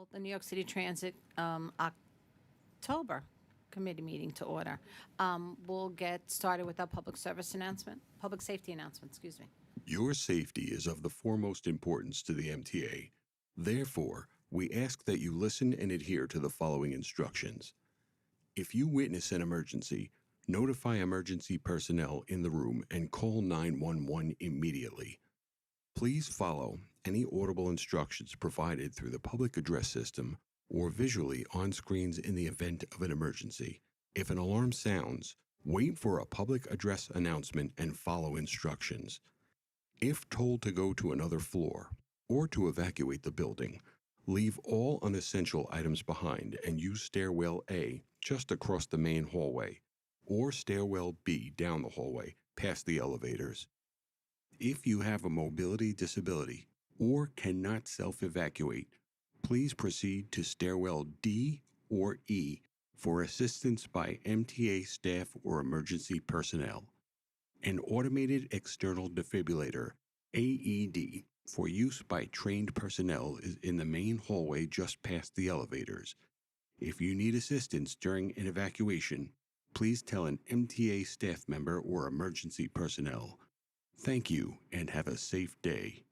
Call the New York City Transit October committee meeting to order. We'll get started with our public safety announcement, excuse me. Your safety is of the foremost importance to the MTA. Therefore, we ask that you listen and adhere to the following instructions. If you witness an emergency, notify emergency personnel in the room and call 911 immediately. Please follow any audible instructions provided through the public address system or visually on screens in the event of an emergency. If an alarm sounds, wait for a public address announcement and follow instructions. If told to go to another floor or to evacuate the building, leave all unessential items behind and use stairwell A just across the main hallway or stairwell B down the hallway past the elevators. If you have a mobility disability or cannot self-evacuate, please proceed to stairwell D or E for assistance by MTA staff or emergency personnel. An automated external defibrillator, AED, for use by trained personnel is in the main hallway just past the elevators. If you need assistance during an evacuation, please tell an MTA staff member or emergency personnel. Thank you and have a safe day.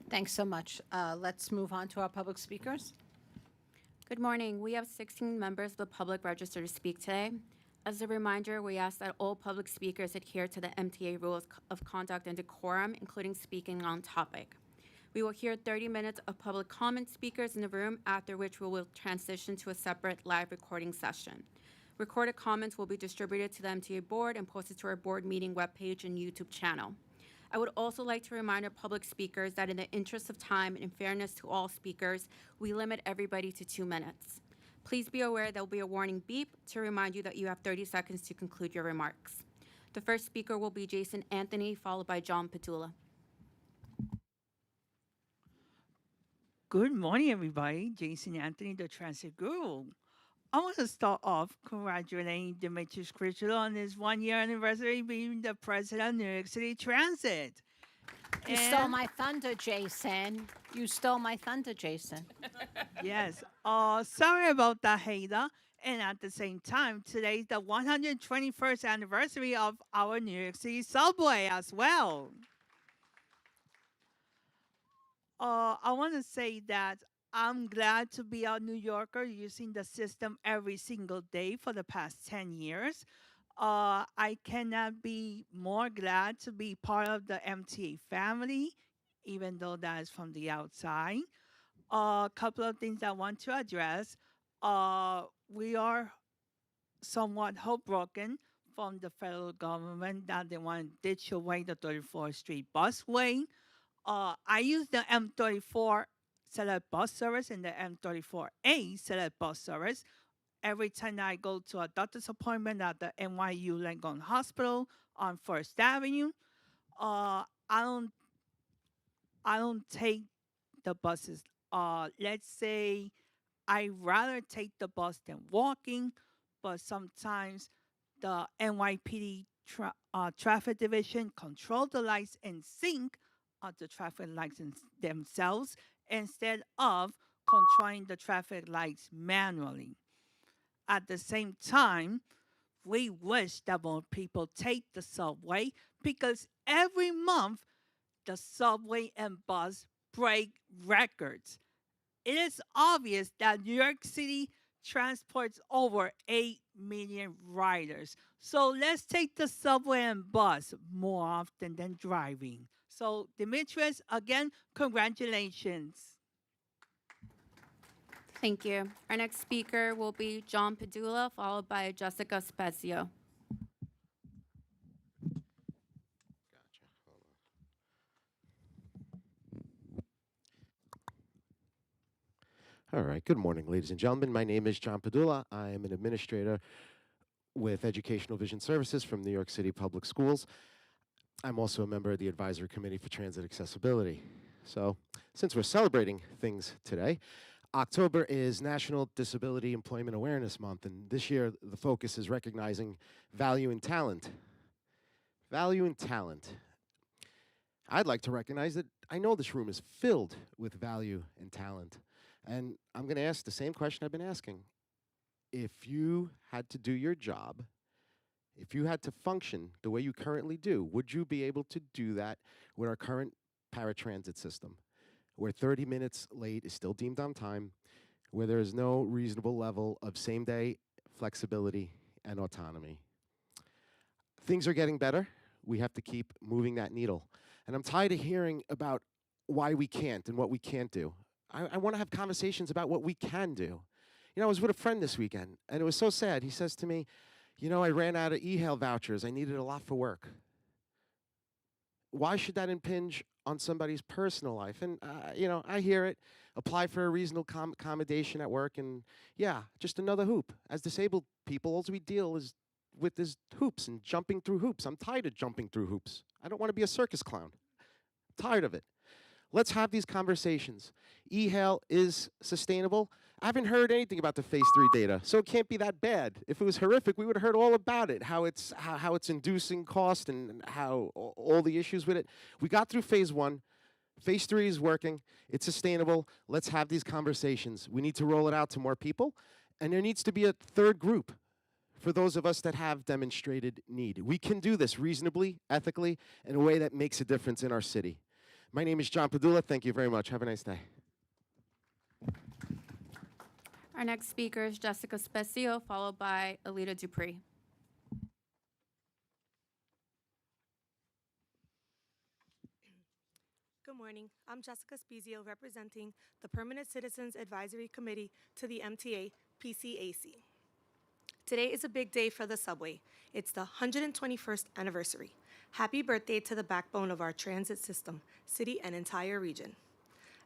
Thanks so much. Let's move on to our public speakers. Good morning. We have 16 members of the public register to speak today. As a reminder, we ask that all public speakers adhere to the MTA rules of conduct and decorum, including speaking on topic. We will hear 30 minutes of public comment speakers in the room, after which we will transition to a separate live recording session. Recorded comments will be distributed to the MTA board and posted to our board meeting webpage and YouTube channel. I would also like to remind our public speakers that in the interest of time and in fairness to all speakers, we limit everybody to 2 minutes. Please be aware there will be a warning beep to remind you that you have 30 seconds to conclude your remarks. The first speaker will be Jason Anthony, followed by John Padula. Good morning, everybody. Jason Anthony, the Transit Guru. I want to start off congratulating Demetrius Critchlow on his 1-year anniversary being the president of New York City Transit. You stole my thunder, Jason. You stole my thunder, Jason. Yes. Sorry about that, Haida. And at the same time, today's the 121st anniversary of our New York City subway as well. I want to say that I'm glad to be a New Yorker using the system every single day for the past 10 years. I cannot be more glad to be part of the MTA family, even though that is from the outside. A couple of things I want to address. We are somewhat heartbroken from the federal government that they want to ditch away the 34th Street busway. I use the M34 Select Bus Service and the M34A Select Bus Service every time I go to a doctor's appointment at the NYU Langone Hospital on First Avenue. I don't take the buses. Let's say I rather take the bus than walking, but sometimes the NYPD traffic division control the lights and sync the traffic lights themselves instead of controlling the traffic lights manually. At the same time, we wish that more people take the subway because every month the subway and bus break records. It is obvious that New York City transports over 8 million riders. So let's take the subway and bus more often than driving. So Demetrius, again, congratulations. Thank you. Our next speaker will be John Padula, followed by Jessica Spezio. Gotcha. Hold on. All right. Good morning, ladies and gentlemen. My name is John Padula. I am an administrator with Educational Vision Services from New York City Public Schools. I'm also a member of the Advisory Committee for Transit Accessibility. So, since we're celebrating things today, October is National Disability Employment Awareness Month, and this year the focus is recognizing value and talent. Value and talent. I'd like to recognize that I know this room is filled with value and talent. And I'm going to ask the same question I've been asking. If you had to do your job, if you had to function the way you currently do, would you be able to do that with our current paratransit system, where 30 minutes late is still deemed on time, where there is no reasonable level of same-day flexibility and autonomy? Things are getting better. We have to keep moving that needle. And I'm tired of hearing about why we can't and what we can't do. I want to have conversations about what we can do. You know, I was with a friend this weekend, and it was so sad. He says to me, you know, I ran out of e-hail vouchers. I needed a lot for work. Why should that impinge on somebody's personal life? And, you know, I hear it. Apply for a reasonable accommodation at work, and yeah, just another hoop. As disabled people, all we deal is with is hoops and jumping through hoops. I'm tired of jumping through hoops. I don't want to be a circus clown. I'm tired of it. Let's have these conversations. E-hail is sustainable. I haven't heard anything about the phase 3 data, so it can't be that bad. If it was horrific, we would have heard all about it, how it's inducing cost and how all the issues with it. We got through phase 1. Phase 3 is working. It's sustainable. Let's have these conversations. We need to roll it out to more people, and there needs to be a third group for those of us that have demonstrated need. We can do this reasonably, ethically, in a way that makes a difference in our city. My name is John Padula. Thank you very much. Have a nice day. Our next speaker is Jessica Spezio, followed by Alita Dupree. Good morning. I'm Jessica Spezio, representing the Permanent Citizens Advisory Committee to the MTA PCAC. Today is a big day for the subway. It's the 121st anniversary. Happy birthday to the backbone of our transit system, city, and entire region.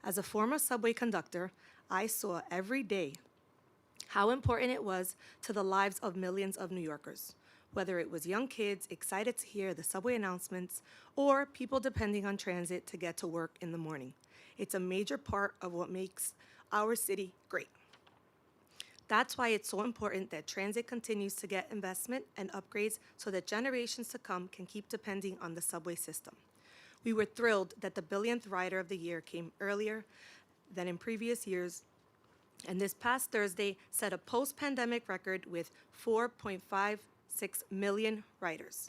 As a former subway conductor, I saw every day how important it was to the lives of millions of New Yorkers, whether it was young kids excited to hear the subway announcements or people depending on transit to get to work in the morning. It's a major part of what makes our city great. That's why it's so important that transit continues to get investment and upgrades so that generations to come can keep depending on the subway system. We were thrilled that the billionth Rider of the Year came earlier than in previous years, and this past Thursday set a post-pandemic record with 4.56 million riders.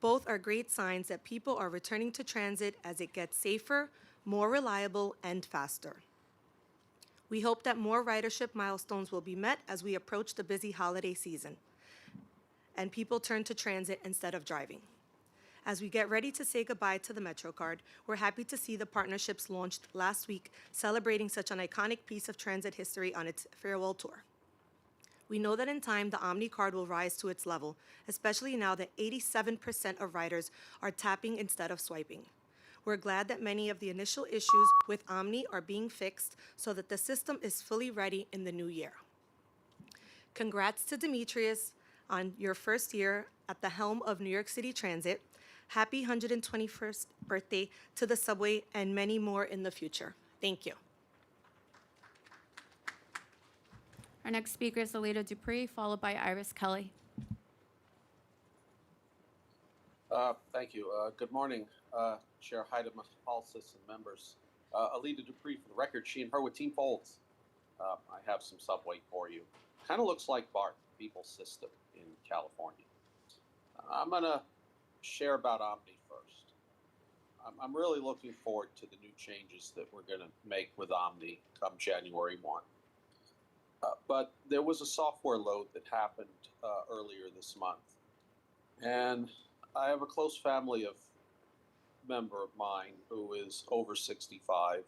Both are great signs that people are returning to transit as it gets safer, more reliable, and faster. We hope that more ridership milestones will be met as we approach the busy holiday season and people turn to transit instead of driving. As we get ready to say goodbye to the MetroCard, we're happy to see the partnerships launched last week celebrating such an iconic piece of transit history on its farewell tour. We know that in time, the Omni card will rise to its level, especially now that 87% of riders are tapping instead of swiping. We're glad that many of the initial issues with Omni are being fixed so that the system is fully ready in the new year. Congrats to Demetrius on your first year at the helm of New York City Transit. Happy 121st birthday to the subway and many more in the future. Thank you. Our next speaker is Alita Dupree, followed by Iris Kelly. Thank you. Good morning, Chair Haida Halsis and members. Alita Dupree, for the record, she and her with Team Folds. I have some subway for you. Kind of looks like BART, the People's System in California. I'm going to share about Omni first. I'm really looking forward to the new changes that we're going to make with Omni come January 1. But there was a software load that happened earlier this month. And I have a close family of member of mine who is over 65,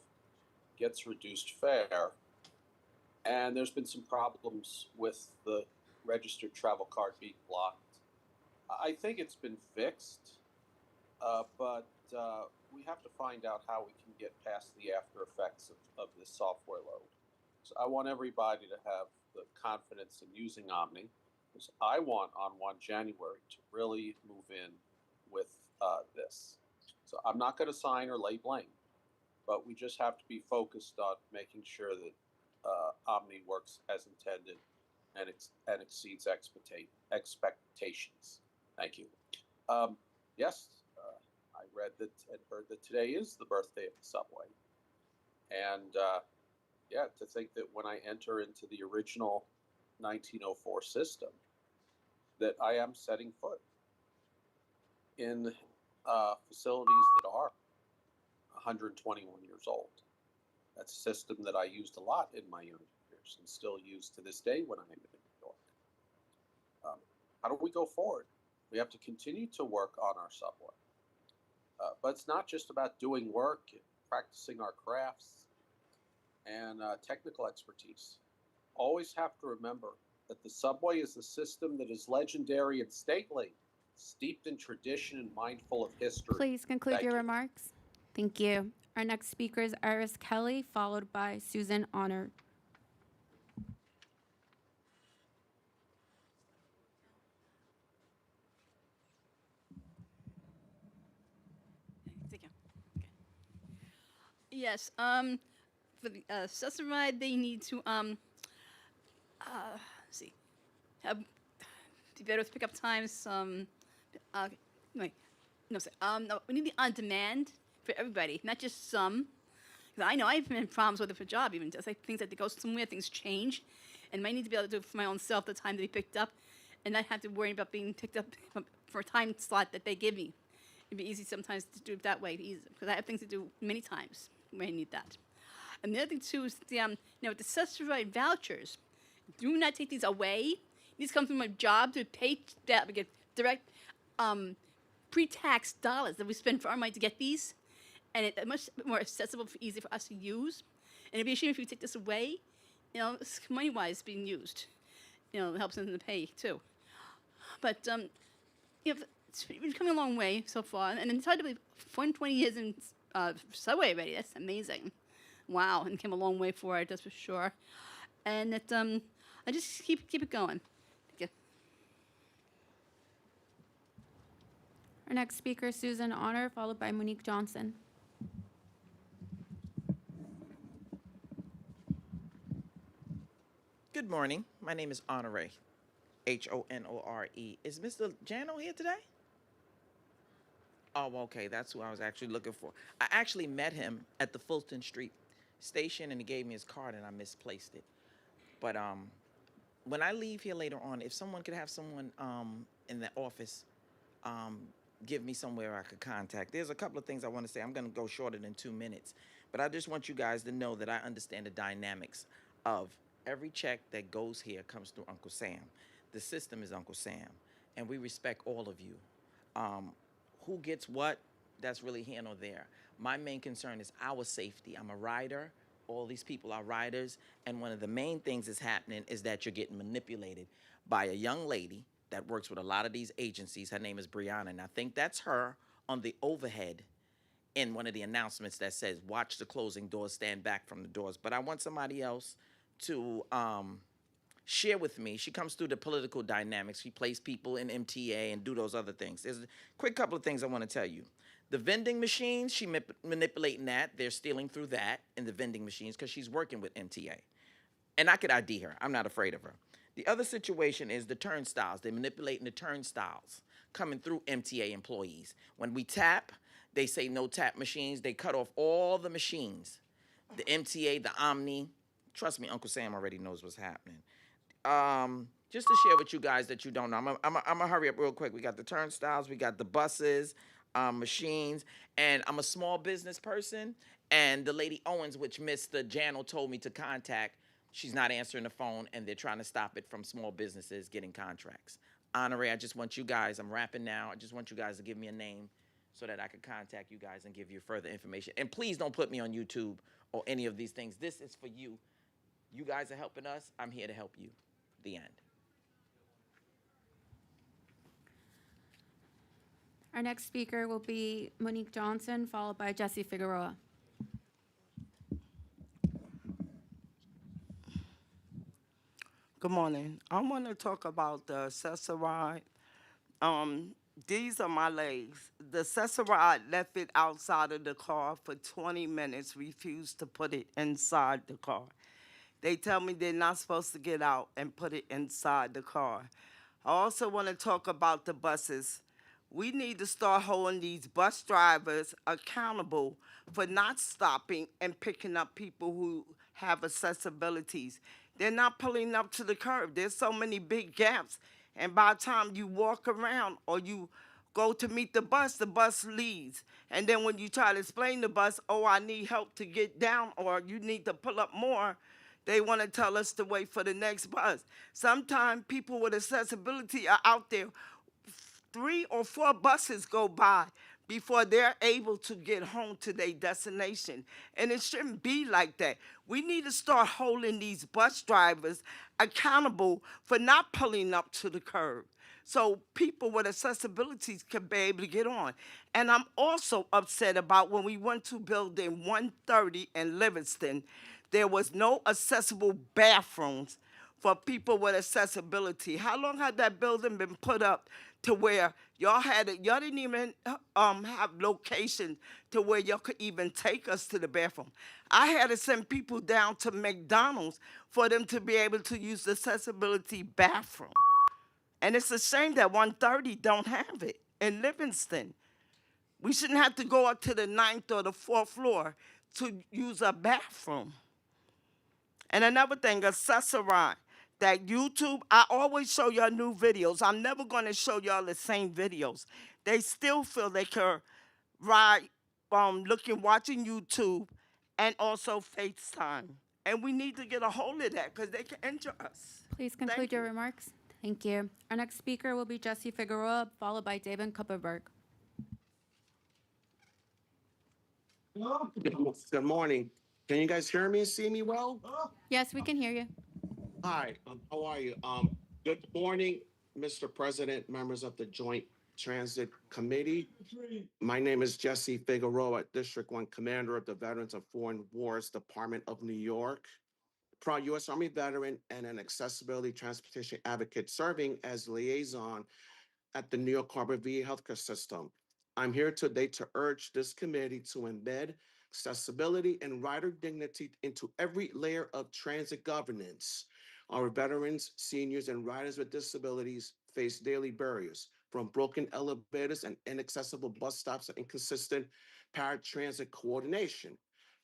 gets reduced fare, and there's been some problems with the registered travel card being blocked. I think it's been fixed, but we have to find out how we can get past the after effects of this software load. So I want everybody to have the confidence in using Omni, because I want on 1 January to really move in with this. So I'm not going to sign or lay blame, but we just have to be focused on making sure that Omni works as intended and exceeds expectations. Thank you. Yes, I read that and heard that today is the birthday of the subway. And Yeah, to think that when I enter into the original 1904 system, that I am setting foot in facilities that are 121 years old. That's a system that I used a lot in my younger years and still use to this day when I'm in New York. How do we go forward? We have to continue to work on our subway. But it's not just about doing work, and practicing our crafts, and technical expertise. Always have to remember that the subway is a system that is legendary and stately, steeped in tradition and mindful of history. Please conclude Thank your you. remarks. Thank you. Our next speaker is Iris Kelly, followed by Susan Honor. Thank you. Okay. Yes. For the Cessna ride, they need to let's see, have be better with pickup times. Wait, no, sorry. No, we need the on demand for everybody, not just some. 'Cause I know I've been in problems with it for job, even just like things that they go somewhere, things change, and I need to be able to do it for my own self the time to be picked up, and not have to worry about being picked up for a time slot that they give me. It'd be easy sometimes to do it that way, because I have things to do many times when I need that. And the other thing too is with the accessorized vouchers, do not take these away. These come from my job to pay that we get direct pre-tax dollars that we spend for our money to get these, and it's much more accessible, easy for us to use. And it'd be a shame if you take this away. It's money-wise being used. It helps them to pay too. But it's coming a long way so far, and it's hard to believe 120 years in subway already. That's amazing. Wow, and came a long way for it, that's for sure. And I just keep it going. Thank you. Our next speaker is Susan Honor, followed by Monique Johnson. Good morning. My name is Honore, Honore. Is Mr. Jano here today? Oh, okay. That's who I was actually looking for. I actually met him at the Fulton Street station, and he gave me his card, and I misplaced it. But when I leave here later on, if someone could have someone in the office give me somewhere I could contact. There's a couple of things I want to say. I'm going to go shorter than 2 minutes. But I just want you guys to know that I understand the dynamics of every check that goes here comes through Uncle Sam. The system is Uncle Sam, and we respect all of you. Who gets what, that's really here nor there. My main concern is our safety. I'm a rider. All these people are riders. And one of the main things that's happening is that you're getting manipulated by a young lady that works with a lot of these agencies. Her name is Brianna, and I think that's her on the overhead in one of the announcements that says, watch the closing doors, stand back from the doors. But I want somebody else to share with me. She comes through the political dynamics. She plays people in MTA and do those other things. There's a quick couple of things I want to tell you. The vending machines, she manipulating that. They're stealing through that in the vending machines because she's working with MTA. And I could ID her. I'm not afraid of her. The other situation is the turnstiles. They're manipulating the turnstiles coming through MTA employees. When we tap, they say no tap machines. They cut off all the machines. The MTA, the Omni. Trust me, Uncle Sam already knows what's happening. Just to share with you guys that you don't know, I'm gonna hurry up real quick. We got the turnstiles, we got the buses, machines, and I'm a small business person. And the lady Owens, which Mr. Jano told me to contact, she's not answering the phone, and they're trying to stop it from small businesses getting contracts. Honore, I just want you guys, I'm wrapping now, I just want you guys to give me a name so that I can contact you guys and give you further information. And please don't put me on YouTube or any of these things. This is for you. You guys are helping us. I'm here to help you. The end. Our next speaker will be Monique Johnson, followed by Jesse Figueroa. Good morning. I want to talk about the accessoride. These are my legs. The accessoride left it outside of the car for 20 minutes, refused to put it inside the car. They tell me they're not supposed to get out and put it inside the car. I also want to talk about the buses. We need to start holding these bus drivers accountable for not stopping and picking up people who have accessibilities. They're not pulling up to the curb. There's so many big gaps. And by the time you walk around or you go to meet the bus leaves. And then when you try to explain the bus, oh, I need help to get down or you need to pull up more, they want to tell us to wait for the next bus. Sometimes people with accessibility are out there 3 or 4 buses go by before they're able to get home to their destination. And it shouldn't be like that. We need to start holding these bus drivers accountable for not pulling up to the curb so people with accessibilities can be able to get on. And I'm also upset about when we went to building 130 in Livingston, there was no accessible bathrooms for people with accessibility. How long had that building been put up to where y'all didn't even have location to where y'all could even take us to the bathroom. I had to send people down to McDonald's for them to be able to use the accessibility bathroom. And it's a shame that 130 don't have it in Livingston. We shouldn't have to go up to the 9th or the 4th floor to use a bathroom. And another thing, accessorize. That YouTube, I always show y'all new videos. I'm never going to show y'all the same videos. They still feel they can ride, watching YouTube and also FaceTime. And we need to get a hold of that because they can injure us. Please conclude your remarks. Thank you. Our next speaker will be Jesse Figueroa, followed by David Kupperberg. Good morning. Can you guys hear me and see me well? Yes, we can hear you. Hi, how are you? Good morning, Mr. President, members of the Joint Transit Committee. My name is Jesse Figueroa, District 1 Commander of the Veterans of Foreign Wars Department of New York. Proud U.S. Army veteran and an accessibility transportation advocate serving as liaison at the New York Harbor VA healthcare system. I'm here today to urge this committee to embed accessibility and rider dignity into every layer of transit governance. Our veterans, seniors, and riders with disabilities face daily barriers, from broken elevators and inaccessible bus stops to inconsistent paratransit coordination.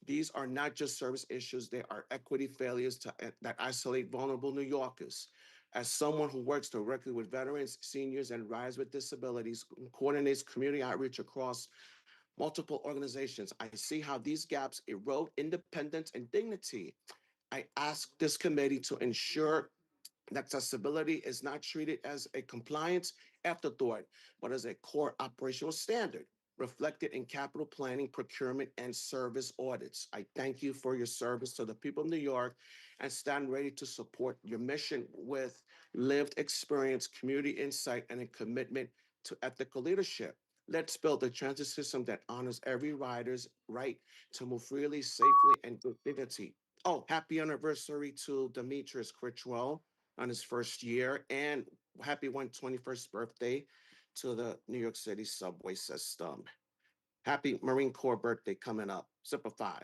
These are not just service issues, they are equity failures that isolate vulnerable New Yorkers. As someone who works directly with veterans, seniors, and riders with disabilities, coordinates community outreach across multiple organizations, I see how these gaps erode independence and dignity. I ask this committee to ensure that accessibility is not treated as a compliance afterthought, but as a core operational standard reflected in capital planning, procurement, and service audits. I thank you for your service to the people of New York and stand ready to support your mission with lived experience, community insight, and a commitment to ethical leadership. Let's build a transit system that honors every rider's right to move freely, safely, and with dignity. Oh, happy anniversary to Demetrius Critchwell on his first year, and happy 121st birthday to the New York City subway system. Happy Marine Corps birthday coming up. Semper Fi.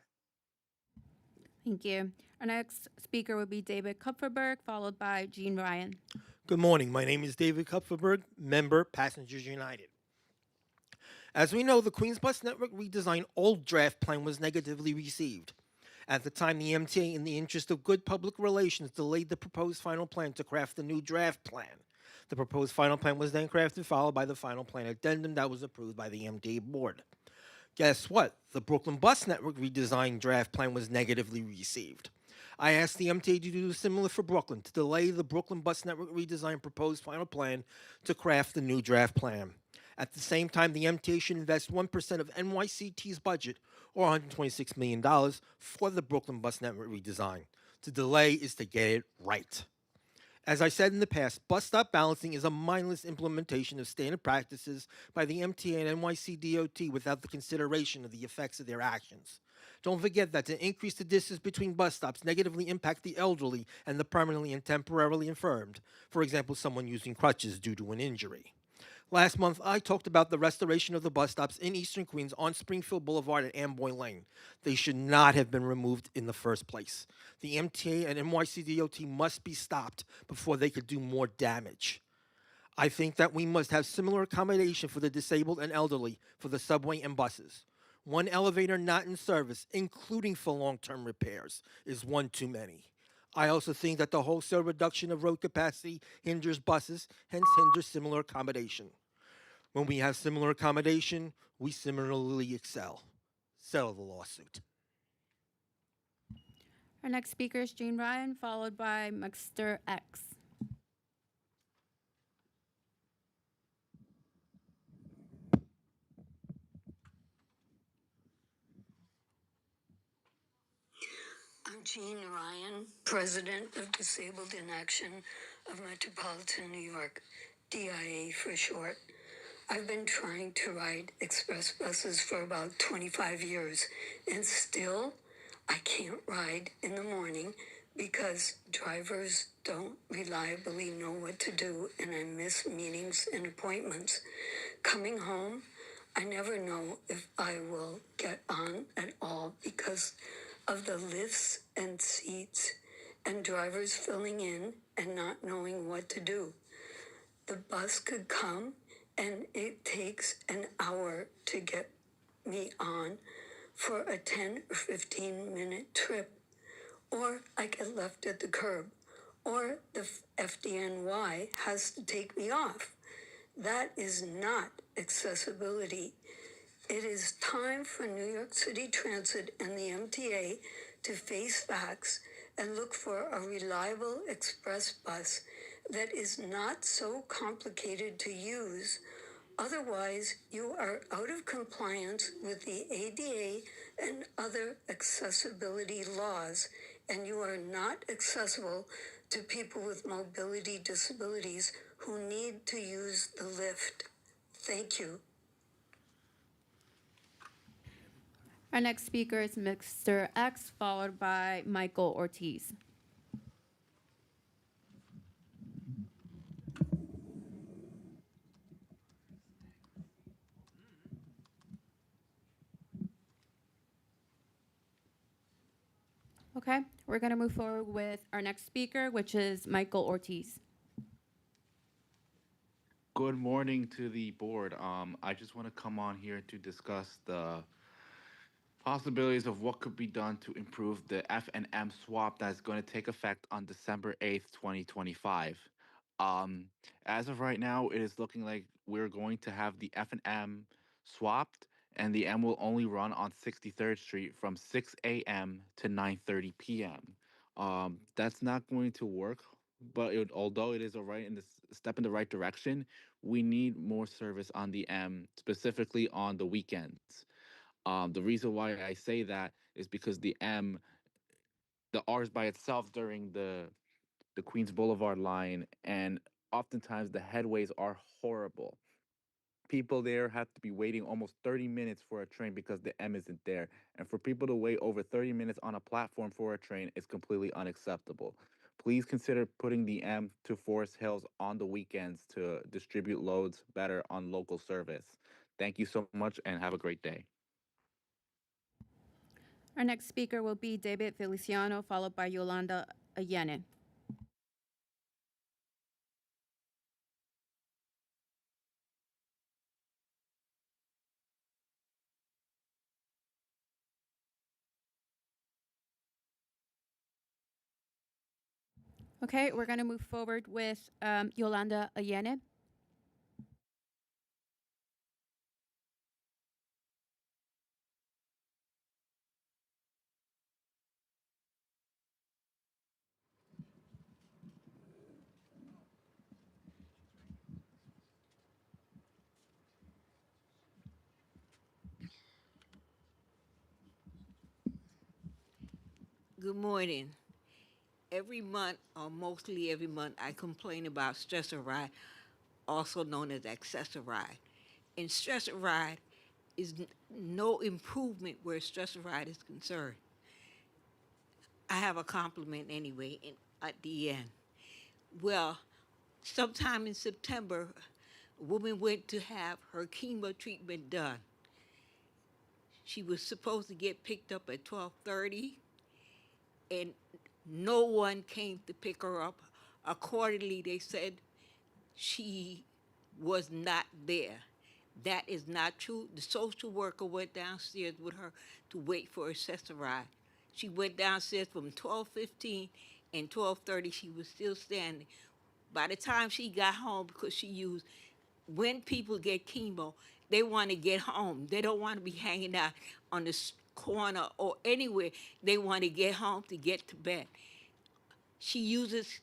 Thank you. Our next speaker will be David Kupferberg, followed by Jean Ryan. Good morning. My name is David Kupferberg, member Passengers United. As we know, the Queens Bus Network redesign old draft plan was negatively received. At the time, the MTA, in the interest of good public relations, delayed the proposed final plan to craft the new draft plan. The proposed final plan was then crafted, followed by the final plan addendum that was approved by the MTA board. Guess what? The Brooklyn Bus Network redesign draft plan was negatively received. I asked the MTA to do similar for Brooklyn, to delay the Brooklyn Bus Network redesign proposed final plan to craft the new draft plan. At the same time, the MTA should invest 1% of NYCT's budget, or $126 million, for the Brooklyn Bus Network redesign. To delay is to get it right. As I said in the past, bus stop balancing is a mindless implementation of standard practices by the MTA and NYCDOT without the consideration of the effects of their actions. Don't forget that to increase the distance between bus stops negatively impact the elderly and the permanently and temporarily infirmed, for example, someone using crutches due to an injury. Last month, I talked about the restoration of the bus stops in Eastern Queens on Springfield Boulevard and Amboy Lane. They should not have been removed in the first place. The MTA and NYCDOT must be stopped before they could do more damage. I think that we must have similar accommodation for the disabled and elderly for the subway and buses. One elevator not in service, including for long-term repairs, is one too many. I also think that the wholesale reduction of road capacity hinders buses, hence hinders similar accommodation. When we have similar accommodation, we similarly excel. Settle the lawsuit. Our next speaker is Jean Ryan, followed by Mr. X. I'm Jean Ryan, President of Disabled in Action of Metropolitan New York, DIA for short. I've been trying to ride express buses for about 25 years, and still I can't ride in the morning because drivers don't reliably know what to do, and I miss meetings and appointments. Coming home, I never know if I will get on at all because of the lifts and seats and drivers filling in and not knowing what to do. The bus could come and it takes an hour to get me on for a 10 or 15-minute trip, or I get left at the curb, or the FDNY has to take me off. That is not accessibility. It is time for New York City Transit and the MTA to face facts and look for a reliable express bus that is not so complicated to use. Otherwise, you are out of compliance with the ADA and other accessibility laws, and you are not accessible to people with mobility disabilities who need to use the lift. Thank you. Our next speaker is Mr. X, followed by Michael Ortiz. Okay, we're going to move forward with our next speaker, which is Michael Ortiz. Good morning to the board. I just want to come on here to discuss the possibilities of what could be done to improve the F&M swap that's going to take effect on December 8th, 2025. Um, as of right now, it is looking like we're going to have the F&M swapped, and the M will only run on 63rd Street from 6 a.m. to 9:30 p.m. That's not going to work, but although it is a right in the step in the right direction, we need more service on the M, specifically on the weekends. The reason why I say that is because the R is by itself during the Queens Boulevard line, and oftentimes the headways are horrible. People there have to be waiting almost 30 minutes for a train because the M isn't there. And for people to wait over 30 minutes on a platform for a train is completely unacceptable. Please consider putting the M to Forest Hills on the weekends to distribute loads better on local service. Thank you so much and have a great day. Our next speaker will be David Feliciano, followed by Yolanda Allene. Okay, we're going to move forward with Yolanda Allene. Good morning. Every month, or mostly every month, I complain about stressor ride, also known as accessor ride. And stressor ride is no improvement where stressor ride is concerned. I have a compliment anyway at the end. Well, sometime in September, a woman went to have her chemo treatment done. She was supposed to get picked up at 12:30, and no one came to pick her up. Accordingly, they said she was not there. That is not true. The social worker went downstairs with her to wait for a sister ride. She went downstairs from 12:15 and 12:30. She was still standing. By the time she got home, because she used, when people get chemo, they want to get home. They don't want to be hanging out on the corner or anywhere. They want to get home to get to bed. She uses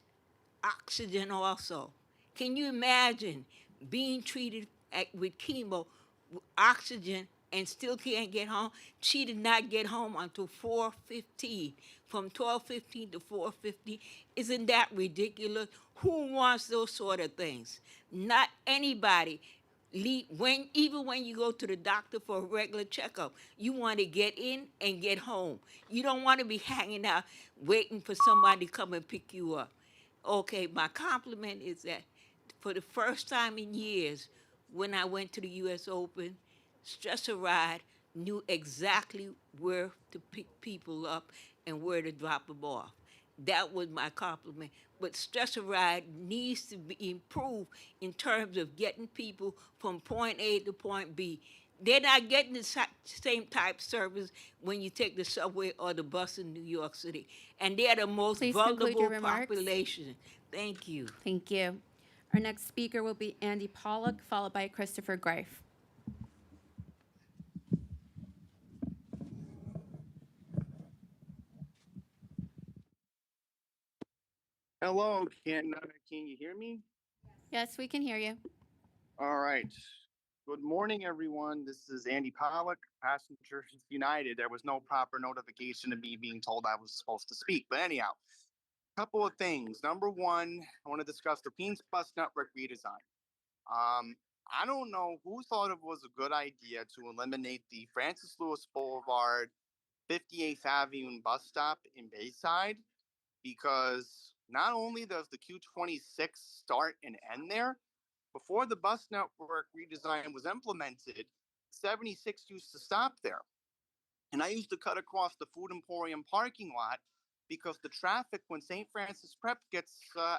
oxygen also. Can you imagine being treated with chemo, with oxygen, and still can't get home? She did not get home until 4:15. From 12:15 to 4:15. Isn't that ridiculous? Who wants those sort of things? Not anybody. Even when you go to the doctor for a regular checkup, you want to get in and get home. You don't want to be hanging out waiting for somebody to come and pick you up. Okay, my compliment is that for the first time in years, when I went to the U.S. Open, Stressor Ride knew exactly where to pick people up and where to drop them off. That was my compliment. But Stressor Ride needs to be improved in terms of getting people from point A to point B. They're not getting the same type of service when you take the subway or the bus in New York City. And they're the most Please conclude your vulnerable remarks. population. Thank you. Thank you. Our next speaker will be Andy Pollock, followed by Christopher Greif. Hello, can you hear me? Yes, we can hear you. All right. Good morning, everyone. This is Andy Pollock, Passengers United. There was no proper notification of me being told I was supposed to speak. But anyhow, couple of things. Number one, I want to discuss the Queens Bus Network redesign. I don't know who thought it was a good idea to eliminate the Francis Lewis Boulevard 58th Avenue bus stop in Bayside, because not only does the Q26 start and end there, before the bus network redesign was implemented, 76 used to stop there. And I used to cut across the Food Emporium parking lot because the traffic when St. Francis Prep gets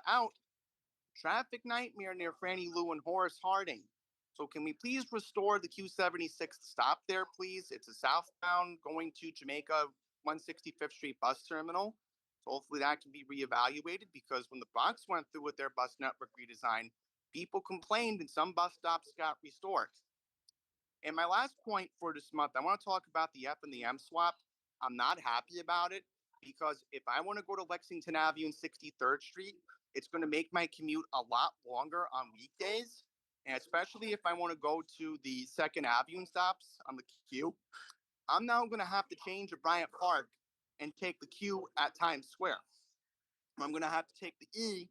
out, traffic nightmare near Franny Lou and Horace Harding. So can we please restore the Q76 stop there, please? It's a southbound going to Jamaica 165th Street bus terminal. So hopefully that can be reevaluated, because when the Bronx went through with their bus network redesign, people complained and some bus stops got restored. And my last point for this month, I want to talk about the F and the M swap. I'm not happy about it, because if I want to go to Lexington Avenue and 63rd Street, it's going to make my commute a lot longer on weekdays. And especially if I want to go to the Second Avenue stops on the Q, I'm now going to have to change at Bryant Park and take the Q at Times Square. I'm going to have to take the E,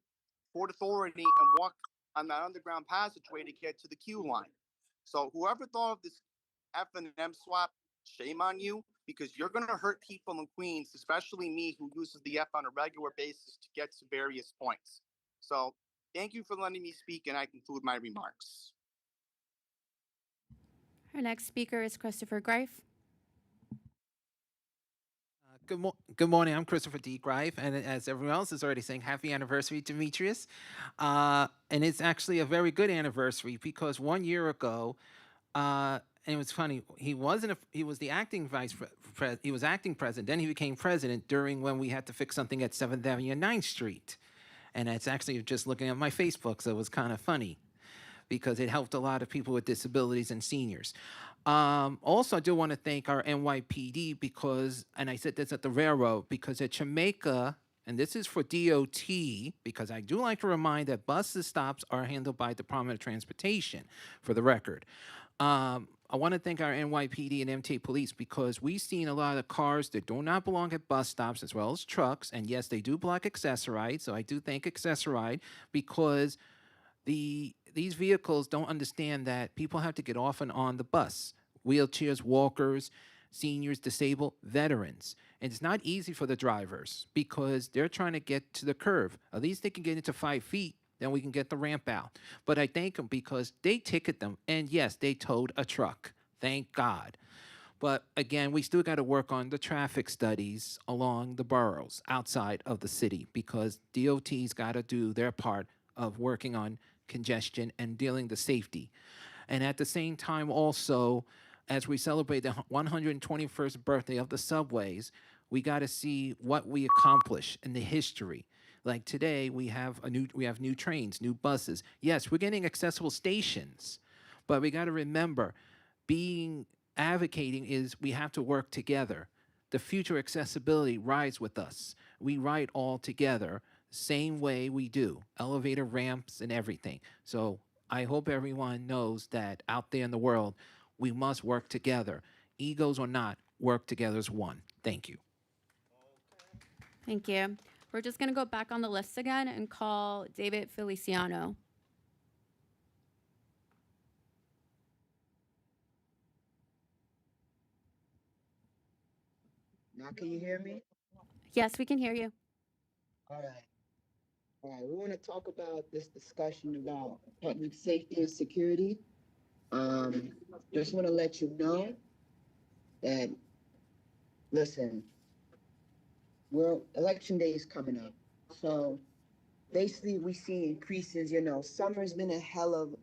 Port Authority, and walk on that underground passageway to get to the Q line. So whoever thought of this F and M swap, shame on you, because you're going to hurt people in Queens, especially me, who uses the F on a regular basis to get to various points. So thank you for letting me speak, and I conclude my remarks. Our next speaker is Christopher Greif. Good morning. I'm Christopher D. Greif, and as everyone else is already saying, happy anniversary, Demetrius. And it's actually a very good anniversary, because 1 year ago, and it was funny. He was the acting he was acting president. Then he became president during when we had to fix something at 7th Avenue and 9th Street, and it's actually just looking at my Facebook, so it was kind of funny, because it helped a lot of people with disabilities and seniors. Also, I do want to thank our NYPD, because, and I said this at the railroad, because at Jamaica, and this is for DOT, because I do like to remind that buses stops are handled by Department of Transportation, for the record. I want to thank our NYPD and MTA police, because we've seen a lot of cars that do not belong at bus stops, as well as trucks, and yes, they do block Accessoride, so I do thank Accessoride, because these vehicles don't understand that people have to get off and on the bus. Wheelchairs, walkers, seniors, disabled, veterans. And it's not easy for the drivers, because they're trying to get to the curve. At least they can get into 5 feet, then we can get the ramp out. But I thank them, because they ticket them. And yes, they towed a truck. Thank God. But again, we still got to work on the traffic studies along the boroughs outside of the city, because DOT's got to do their part of working on congestion and dealing the safety. And at the same time, also, as we celebrate the 121st birthday of the subways, we got to see what we accomplish in the history. Like today, we have new trains, new buses. Yes, we're getting accessible stations, but we got to remember, being advocating is we have to work together. The future accessibility rides with us. We ride all together, same way we do, elevator ramps and everything. So I hope everyone knows that out there in the world, we must work together. Egos or not, work together as one. Thank you. Thank you. We're just going to go back on the list again and call David Feliciano. Now, can you hear me? Yes, we can hear you. All right. All right. We want to talk about this discussion about public safety and security. Just want to let you know that, listen, election day is coming up. So basically, we see increases. Summer's been a hell of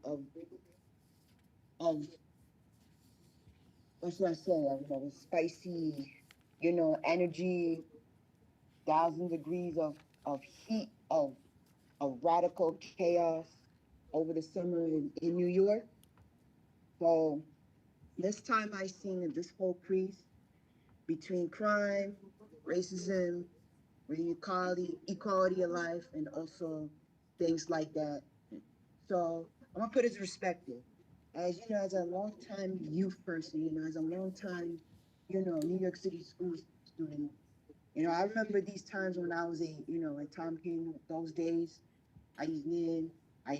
what should I say? Spicy, energy, 1,000 degrees of heat, of radical chaos over the summer in New York. So this time I seen this whole crease between crime, racism, equality of life, and also things like that. So I'm gonna put it in perspective. As you know, as a long-time youth person, as a long-time, New York City school student, I remember these times when I was when time came, those days, I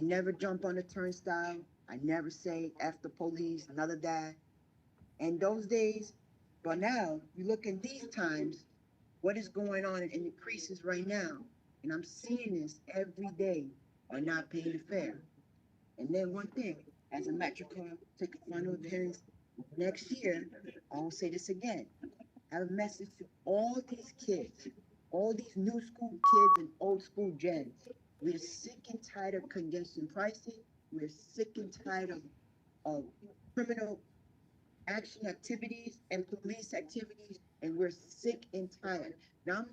never jump on the turnstile. I never say F the police, none of that. And those days, but now you look at these times, what is going on in the creases right now? And I'm seeing this every day are not paying the fare. And then one thing, as a MetroCard take a final appearance next year, I'll say this again. I have a message to all these kids, all these new school kids and old school gens. We're sick and tired of congestion pricing. We're sick and tired of criminal action activities and police activities, and we're sick and tired. Now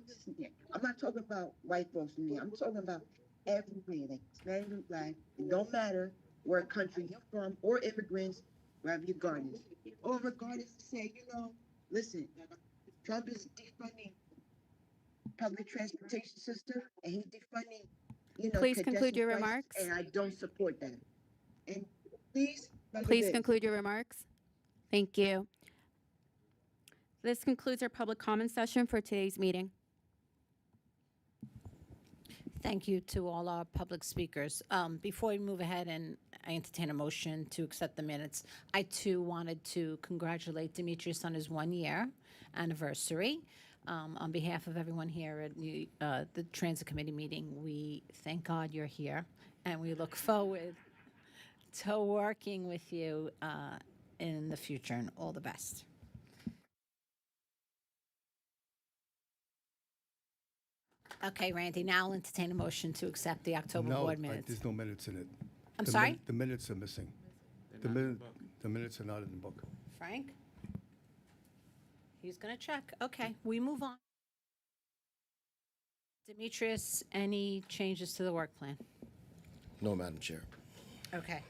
I'm not talking about white folks in me. I'm talking about everybody, like Hispanic and Black. It don't matter where country you're from or immigrants, wherever your garden is. Or regardless to say, listen, Trump is defunding public transportation system and he's defunding, Please conclude congestion your prices, remarks. and I don't support that. And please remember Please this. conclude your remarks. Thank you. This concludes our public comment session for today's meeting. Thank you to all our public speakers. Before we move ahead and I entertain a motion to accept the minutes, I too wanted to congratulate Demetrius on his 1 year anniversary. On behalf of everyone here at the Transit Committee meeting, we thank God you're here and we look forward to working with you in the future, and all the best. Okay, Randy, now I'll entertain a motion to accept the October board minutes. There's no minutes in it. I'm sorry? The minutes are missing. The minutes are not in the book. Frank? He's going to check. Okay, we move on. Demetrius, any changes to the work plan? No, Madam Chair. Okay.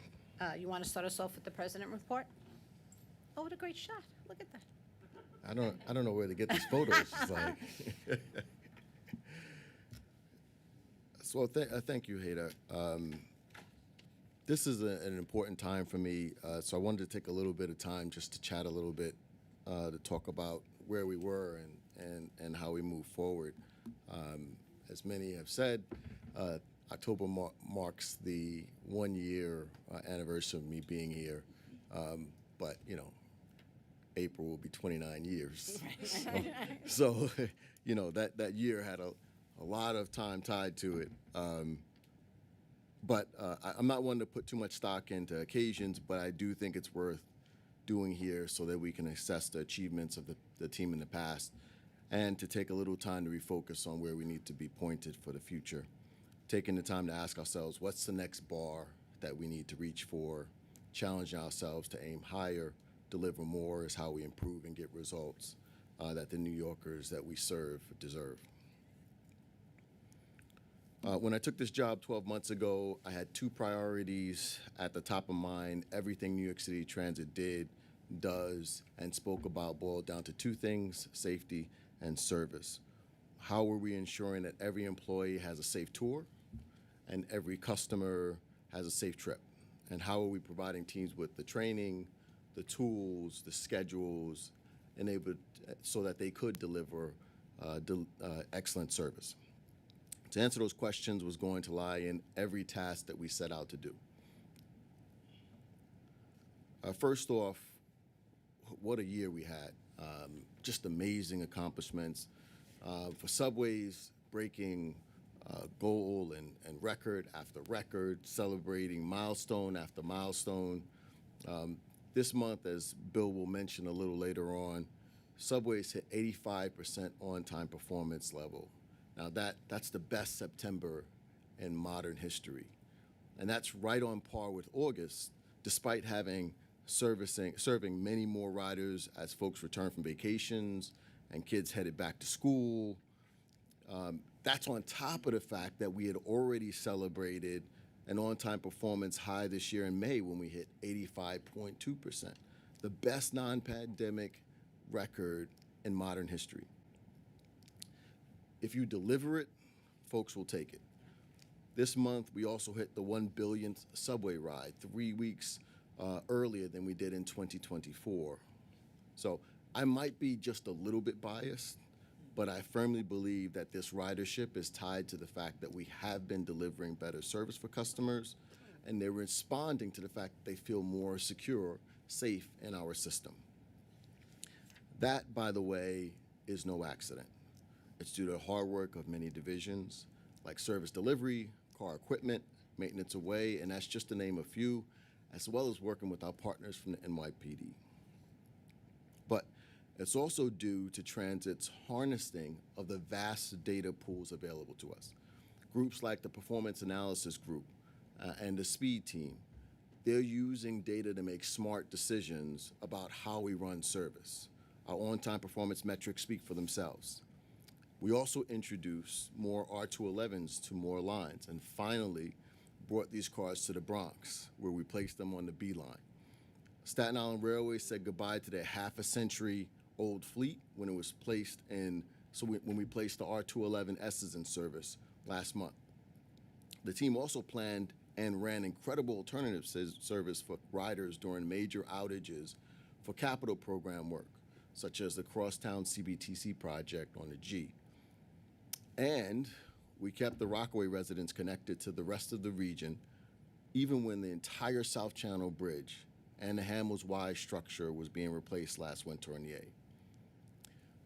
You want to start us off with the president report? Oh, what a great shot. Look at that. I don't know where to get these photos. It's like so thank you, Hader. This is an important time for me, so I wanted to take a little bit of time just to chat a little bit, to talk about where we were and how we move forward. As many have said, October marks the 1 year anniversary of me being here, but April will be 29 years. So that year had a lot of time tied to it. But I'm not one to put too much stock into occasions, but I do think it's worth doing here so that we can assess the achievements of the team in the past and to take a little time to refocus on where we need to be pointed for the future. Taking the time to ask ourselves, what's the next bar that we need to reach for challenging ourselves to aim higher, deliver more is how we improve and get results that the New Yorkers that we serve deserve. When I took this job 12 months ago, I had two priorities at the top of mind. Everything New York City Transit did, does, and spoke about boiled down to two things: safety and service. How are we ensuring that every employee has a safe tour and every customer has a safe trip? And how are we providing teams with the training, the tools, the schedules, enabled so that they could deliver excellent service? To answer those questions was going to lie in every task that we set out to do. First off, what a year we had. Just amazing accomplishments. For subways, breaking goal and record after record, celebrating milestone after milestone. This month, as Bill will mention a little later on, subways hit 85% on-time performance level. Now that's the best September in modern history. And that's right on par with August, despite having serving many more riders as folks return from vacations and kids headed back to school. That's on top of the fact that we had already celebrated an on-time performance high this year in May when we hit 85.2%, the best non-pandemic record in modern history. If you deliver it, folks will take it. This month, we also hit the 1 billionth subway ride, 3 weeks earlier than we did in 2024. So I might be just a little bit biased, but I firmly believe that this ridership is tied to the fact that we have been delivering better service for customers, and they're responding to the fact that they feel more secure, safe in our system. That, by the way, is no accident. It's due to the hard work of many divisions, like service delivery, car equipment, maintenance away, and that's just to name a few, as well as working with our partners from the NYPD. But it's also due to Transit's harnessing of the vast data pools available to us. Groups like the Performance Analysis Group and the Speed Team, they're using data to make smart decisions about how we run service. Our on-time performance metrics speak for themselves. We also introduced more R211s to more lines, and finally brought these cars to the Bronx, where we placed them on the B line. Staten Island Railway said goodbye to their half-a-century-old fleet when it was placed when we placed the R211Ss in service last month. The team also planned and ran incredible alternative service for riders during major outages for capital program work, such as the Crosstown CBTC project on the G. And we kept the Rockaway residents connected to the rest of the region, even when the entire South Channel Bridge and the Hamels Y structure was being replaced last winter on the A.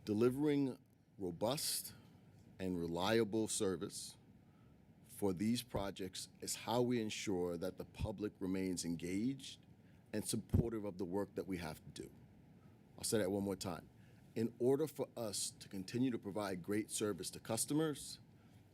Delivering robust and reliable service for these projects is how we ensure that the public remains engaged and supportive of the work that we have to do. I'll say that one more time. In order for us to continue to provide great service to customers,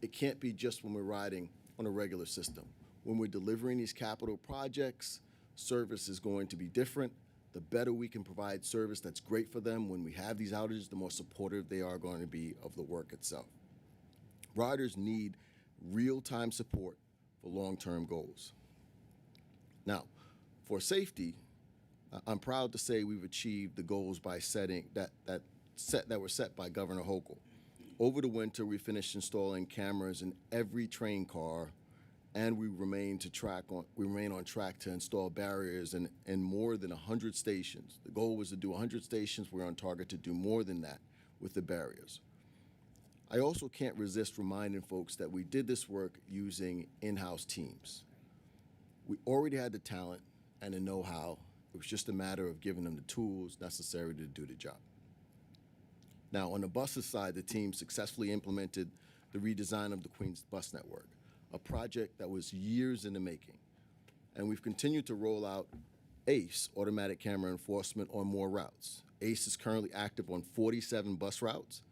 it can't be just when we're riding on a regular system. When we're delivering these capital projects, service is going to be different. The better we can provide service that's great for them when we have these outages, the more supportive they are going to be of the work itself. Riders need real-time support for long-term goals. Now, for safety, I'm proud to say we've achieved the goals by setting that were set by Governor Hochul. Over the winter, we finished installing cameras in every train car, and we remain on track to install barriers in more than 100 stations. The goal was to do 100 stations. We're on target to do more than that with the barriers. I also can't resist reminding folks that we did this work using in-house teams. We already had the talent and the know-how. It was just a matter of giving them the tools necessary to do the job. Now, on the buses side, the team successfully implemented the redesign of the Queens bus network, a project that was years in the making. And we've continued to roll out ACE, automatic camera enforcement, on more routes. ACE is currently active on 47 bus routes.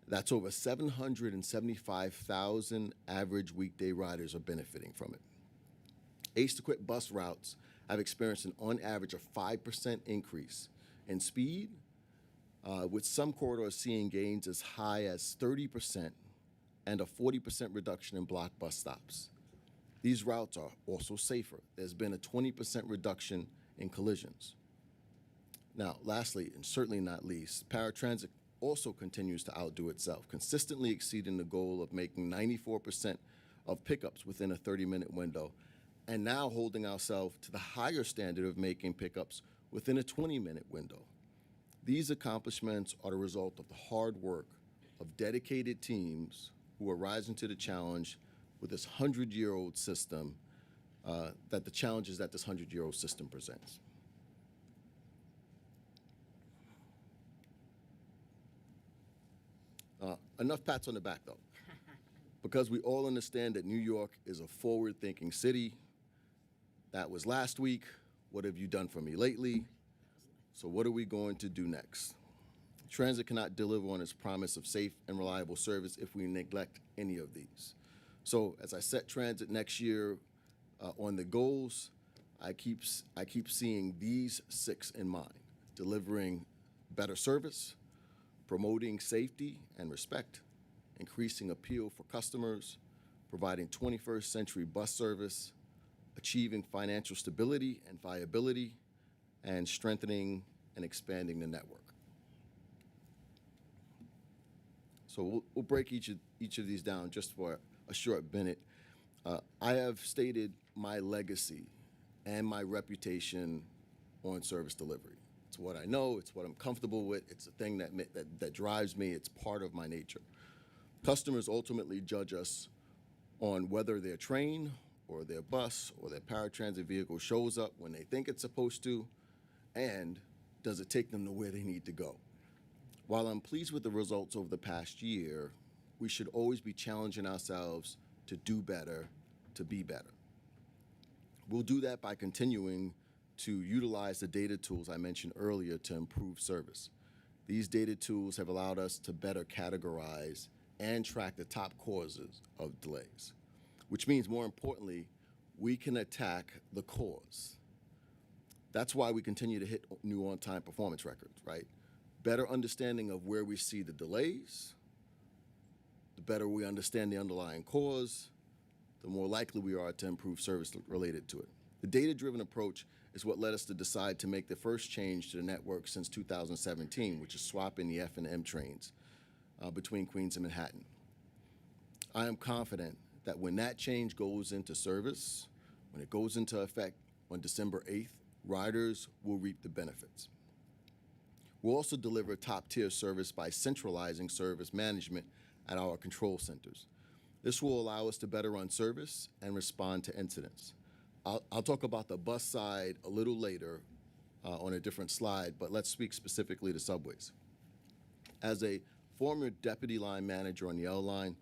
That's over 775,000 average weekday riders are benefiting from it. ACE-equipped bus routes have experienced an on average of 5% increase in speed, with some corridors seeing gains as high as 30% and a 40% reduction in block bus stops. These routes are also safer. There's been a 20% reduction in collisions. Now, lastly, and certainly not least, paratransit also continues to outdo itself, consistently exceeding the goal of making 94% of pickups within a 30-minute window, and now holding ourselves to the higher standard of making pickups within a 20-minute window. These accomplishments are the result of the hard work of dedicated teams who are rising to the challenge with this 100-year-old system, the challenges that this 100-year-old system presents. Enough pats on the back, though, because we all understand that New York is a forward-thinking city. That was last week. What have you done for me lately? So what are we going to do next? Transit cannot deliver on its promise of safe and reliable service if we neglect any of these. So as I set transit next year on the goals, I keep seeing these 6 in mind: delivering better service, promoting safety and respect, increasing appeal for customers, providing 21st century bus service, achieving financial stability and viability, and strengthening and expanding the network. So we'll break each of these down just for a short minute. I have stated my legacy and my reputation on service delivery. It's what I know, it's what I'm comfortable with, it's a thing that drives me, it's part of my nature. Customers ultimately judge us on whether their train or their bus or their paratransit vehicle shows up when they think it's supposed to, and does it take them to where they need to go. While I'm pleased with the results over the past year, we should always be challenging ourselves to do better, to be better. We'll do that by continuing to utilize the data tools I mentioned earlier to improve service. These data tools have allowed us to better categorize and track the top causes of delays, which means, more importantly, we can attack the cause. That's why we continue to hit new on-time performance records, right? Better understanding of where we see the delays, the better we understand the underlying cause, the more likely we are to improve service related to it. The data-driven approach is what led us to decide to make the first change to the network since 2017, which is swapping the F and M trains between Queens and Manhattan. I am confident that when that change goes into service, when it goes into effect on December 8th, riders will reap the benefits. We'll also deliver top-tier service by centralizing service management at our control centers. This will allow us to better run service and respond to incidents. I'll talk about the bus side a little later on a different slide, but let's speak specifically to subways. As a former deputy line manager on the L line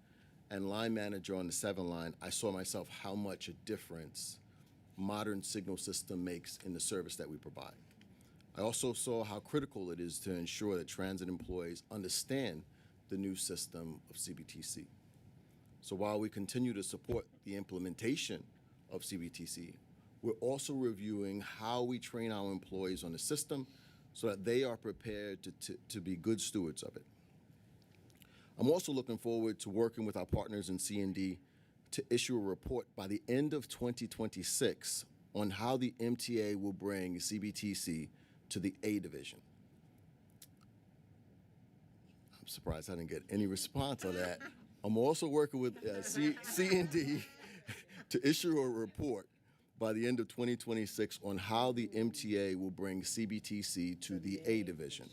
and line manager on the 7 line, I saw myself how much a difference modern signal system makes in the service that we provide. I also saw how critical it is to ensure that transit employees understand the new system of CBTC. So while we continue to support the implementation of CBTC, we're also reviewing how we train our employees on the system so that they are prepared to be good stewards of it. I'm also looking forward to working with our partners in C&D to issue a report by the end of 2026 on how the MTA will bring CBTC to the A division. I'm surprised I didn't get any response on that. I'm also working with C&D to issue a report by the end of 2026 on how the MTA will bring CBTC to the A division.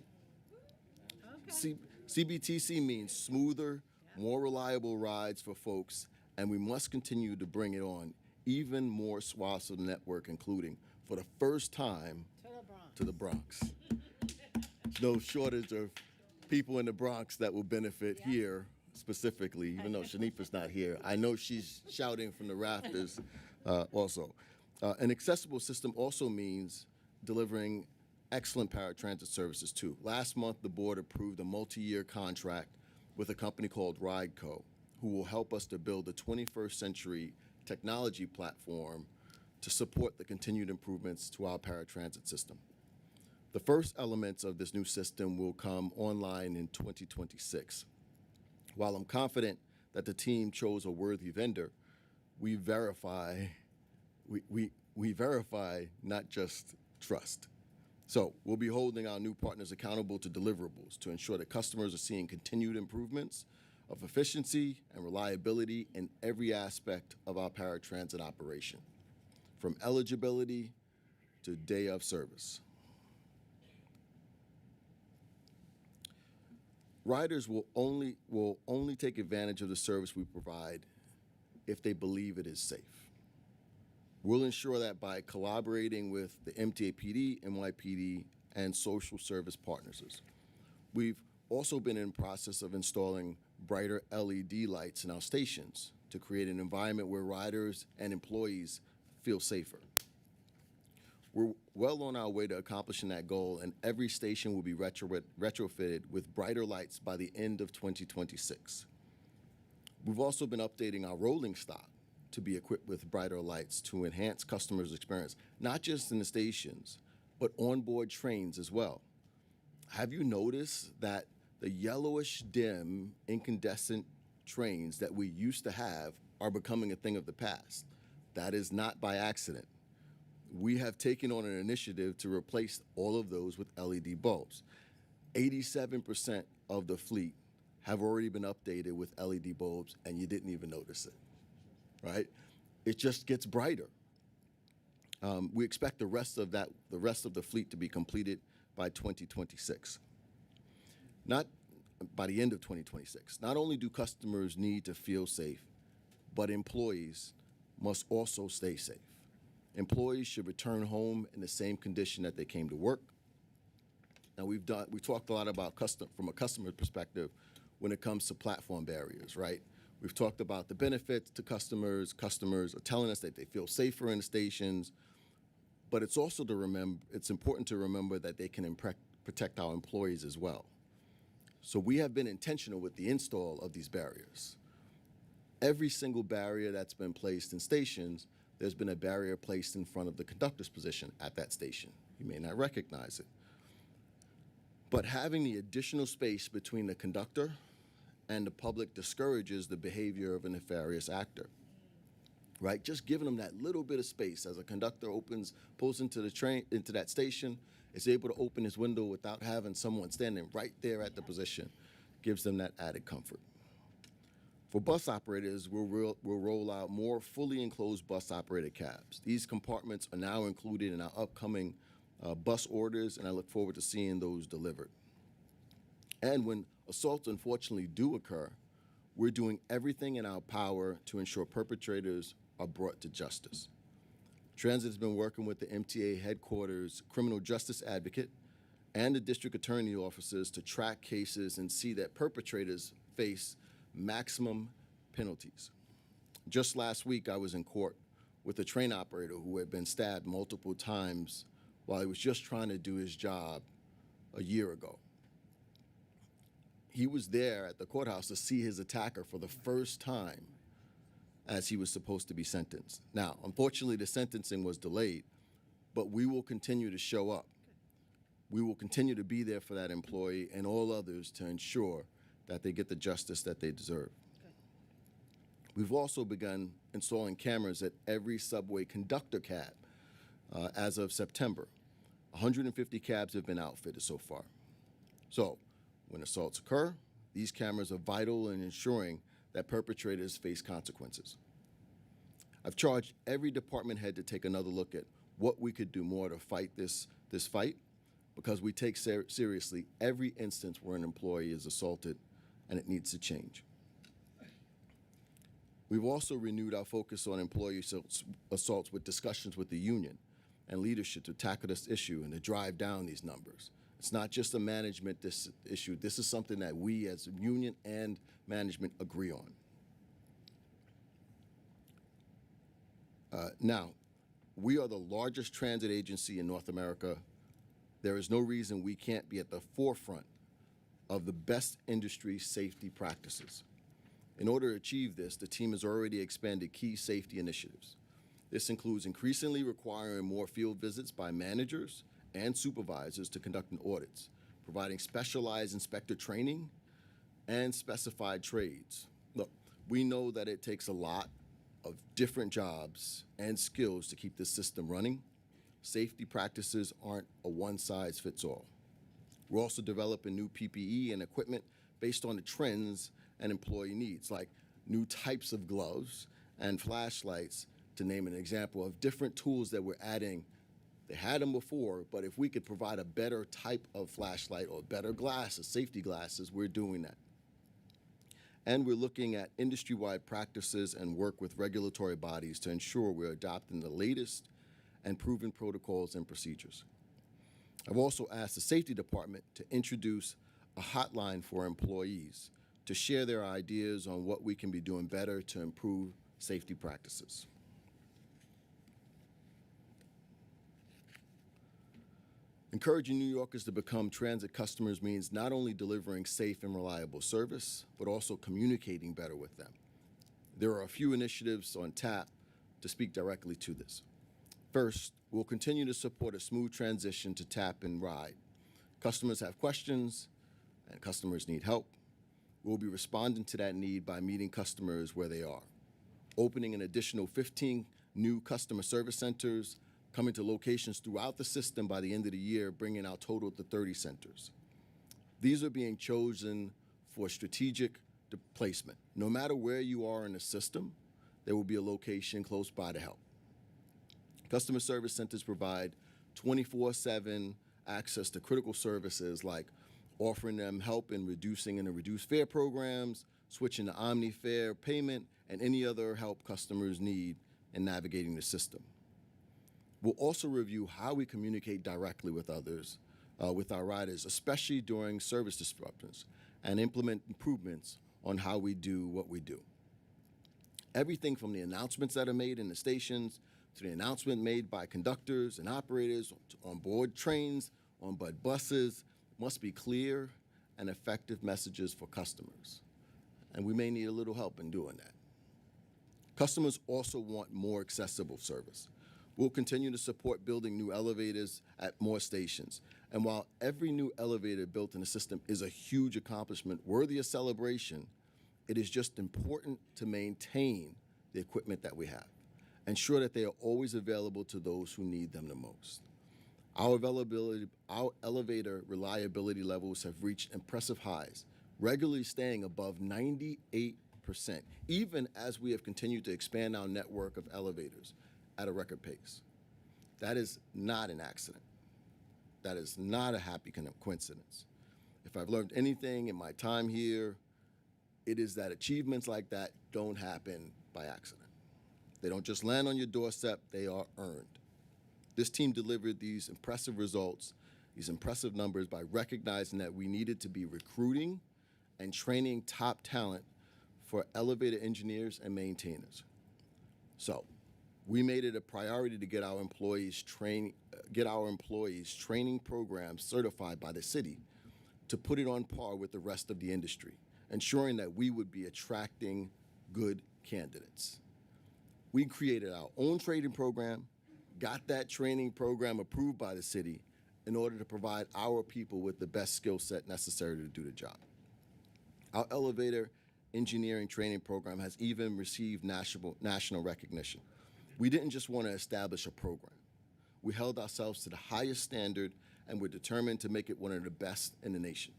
CBTC means smoother, more reliable rides for folks, and we must continue to bring it on even more swaths of the network, including, for the first time, to the Bronx. No shortage of people in the Bronx that will benefit here specifically, even though Shanifa's not here. I know she's shouting from the rafters also. An accessible system also means delivering excellent paratransit services too. Last month, the board approved a multi-year contract with a company called RideCo, who will help us to build a 21st century technology platform to support the continued improvements to our paratransit system. The first elements of this new system will come online in 2026. While I'm confident that the team chose a worthy vendor, we verify, we verify, not just trust. So we'll be holding our new partners accountable to deliverables to ensure that customers are seeing continued improvements of efficiency and reliability in every aspect of our paratransit operation, from eligibility to day of service. Riders will only take advantage of the service we provide if they believe it is safe. We'll ensure that by collaborating with the MTA PD, NYPD, and social service partners. We've also been in process of installing brighter LED lights in our stations to create an environment where riders and employees feel safer. We're well on our way to accomplishing that goal, and every station will be retrofitted with brighter lights by the end of 2026. We've also been updating our rolling stock to be equipped with brighter lights to enhance customers' experience, not just in the stations, but onboard trains as well. Have you noticed that the yellowish dim incandescent trains that we used to have are becoming a thing of the past? That is not by accident. We have taken on an initiative to replace all of those with LED bulbs. 87% of the fleet have already been updated with LED bulbs, and you didn't even notice it, right? It just gets brighter. We expect the rest of the fleet to be completed by 2026. Not by the end of 2026. Not only do customers need to feel safe, but employees must also stay safe. Employees should return home in the same condition that they came to work. Now we talked a lot about from a customer perspective when it comes to platform barriers, right? We've talked about the benefits to customers. Customers are telling us that they feel safer in the stations, but it's also it's important to remember that they can protect our employees as well. So we have been intentional with the install of these barriers. Every single barrier that's been placed in stations, there's been a barrier placed in front of the conductor's position at that station. You may not recognize it. But having the additional space between the conductor and the public discourages the behavior of a nefarious actor, right? Just giving them that little bit of space as a conductor pulls into the train, into that station, is able to open his window without having someone standing right there at the position, gives them that added comfort. For bus operators, we'll roll out more fully enclosed bus operator cabs. These compartments are now included in our upcoming bus orders, and I look forward to seeing those delivered. And when assaults unfortunately do occur, we're doing everything in our power to ensure perpetrators are brought to justice. Transit has been working with the MTA headquarters criminal justice advocate and the district attorney offices to track cases and see that perpetrators face maximum penalties. Just last week, I was in court with a train operator who had been stabbed multiple times while he was just trying to do his job a year ago. He was there at the courthouse to see his attacker for the first time as he was supposed to be sentenced. Now, unfortunately, the sentencing was delayed, but we will continue to show up. We will continue to be there for that employee and all others to ensure that they get the justice that they deserve. We've also begun installing cameras at every subway conductor cab as of September. 150 cabs have been outfitted so far. So, when assaults occur, these cameras are vital in ensuring that perpetrators face consequences. I've charged every department head to take another look at what we could do more to fight this fight, because we take seriously every instance where an employee is assaulted, and it needs to change. We've also renewed our focus on employee assaults with discussions with the union and leadership to tackle this issue and to drive down these numbers. It's not just a management issue. This is something that we as a union and management agree on. Now, we are the largest transit agency in North America. There is no reason we can't be at the forefront of the best industry safety practices. In order to achieve this, the team has already expanded key safety initiatives. This includes increasingly requiring more field visits by managers and supervisors to conduct audits, providing specialized inspector training and specified trades. Look, we know that it takes a lot of different jobs and skills to keep this system running. Safety practices aren't a one-size-fits-all. We're also developing new PPE and equipment based on the trends and employee needs, like new types of gloves and flashlights, to name an example of different tools that we're adding. They had them before, but if we could provide a better type of flashlight or better glasses, safety glasses, we're doing that. And we're looking at industry-wide practices and work with regulatory bodies to ensure we're adopting the latest and proven protocols and procedures. I've also asked the safety department to introduce a hotline for employees to share their ideas on what we can be doing better to improve safety practices. Encouraging New Yorkers to become transit customers means not only delivering safe and reliable service, but also communicating better with them. There are a few initiatives on tap to speak directly to this. First, we'll continue to support a smooth transition to tap and ride. Customers have questions, and customers need help. We'll be responding to that need by meeting customers where they are, opening an additional 15 new customer service centers, coming to locations throughout the system by the end of the year, bringing our total to 30 centers. These are being chosen for strategic placement. No matter where you are in the system, there will be a location close by to help. Customer service centers provide 24/7 access to critical services like offering them help in reducing and reduced fare programs, switching to OmniFare payment, and any other help customers need in navigating the system. We'll also review how we communicate directly with others, with our riders, especially during service disruptions, and implement improvements on how we do what we do. Everything from the announcements that are made in the stations to the announcement made by conductors and operators on board trains, on board buses, must be clear and effective messages for customers. And we may need a little help in doing that. Customers also want more accessible service. We'll continue to support building new elevators at more stations. And while every new elevator built in the system is a huge accomplishment worthy of celebration, it is just important to maintain the equipment that we have. Ensure that they are always available to those who need them the most. Our elevator reliability levels have reached impressive highs, regularly staying above 98%, even as we have continued to expand our network of elevators at a record pace. That is not an accident. That is not a happy coincidence. If I've learned anything in my time here, it is that achievements like that don't happen by accident. They don't just land on your doorstep, they are earned. This team delivered these impressive results, these impressive numbers, by recognizing that we needed to be recruiting and training top talent for elevator engineers and maintainers. So, we made it a priority to get our employees training programs certified by the city to put it on par with the rest of the industry, ensuring that we would be attracting good candidates. We created our own training program, got that training program approved by the city in order to provide our people with the best skill set necessary to do the job. Our elevator engineering training program has even received national recognition. We didn't just want to establish a program. We held ourselves to the highest standard and we're determined to make it one of the best in the nation.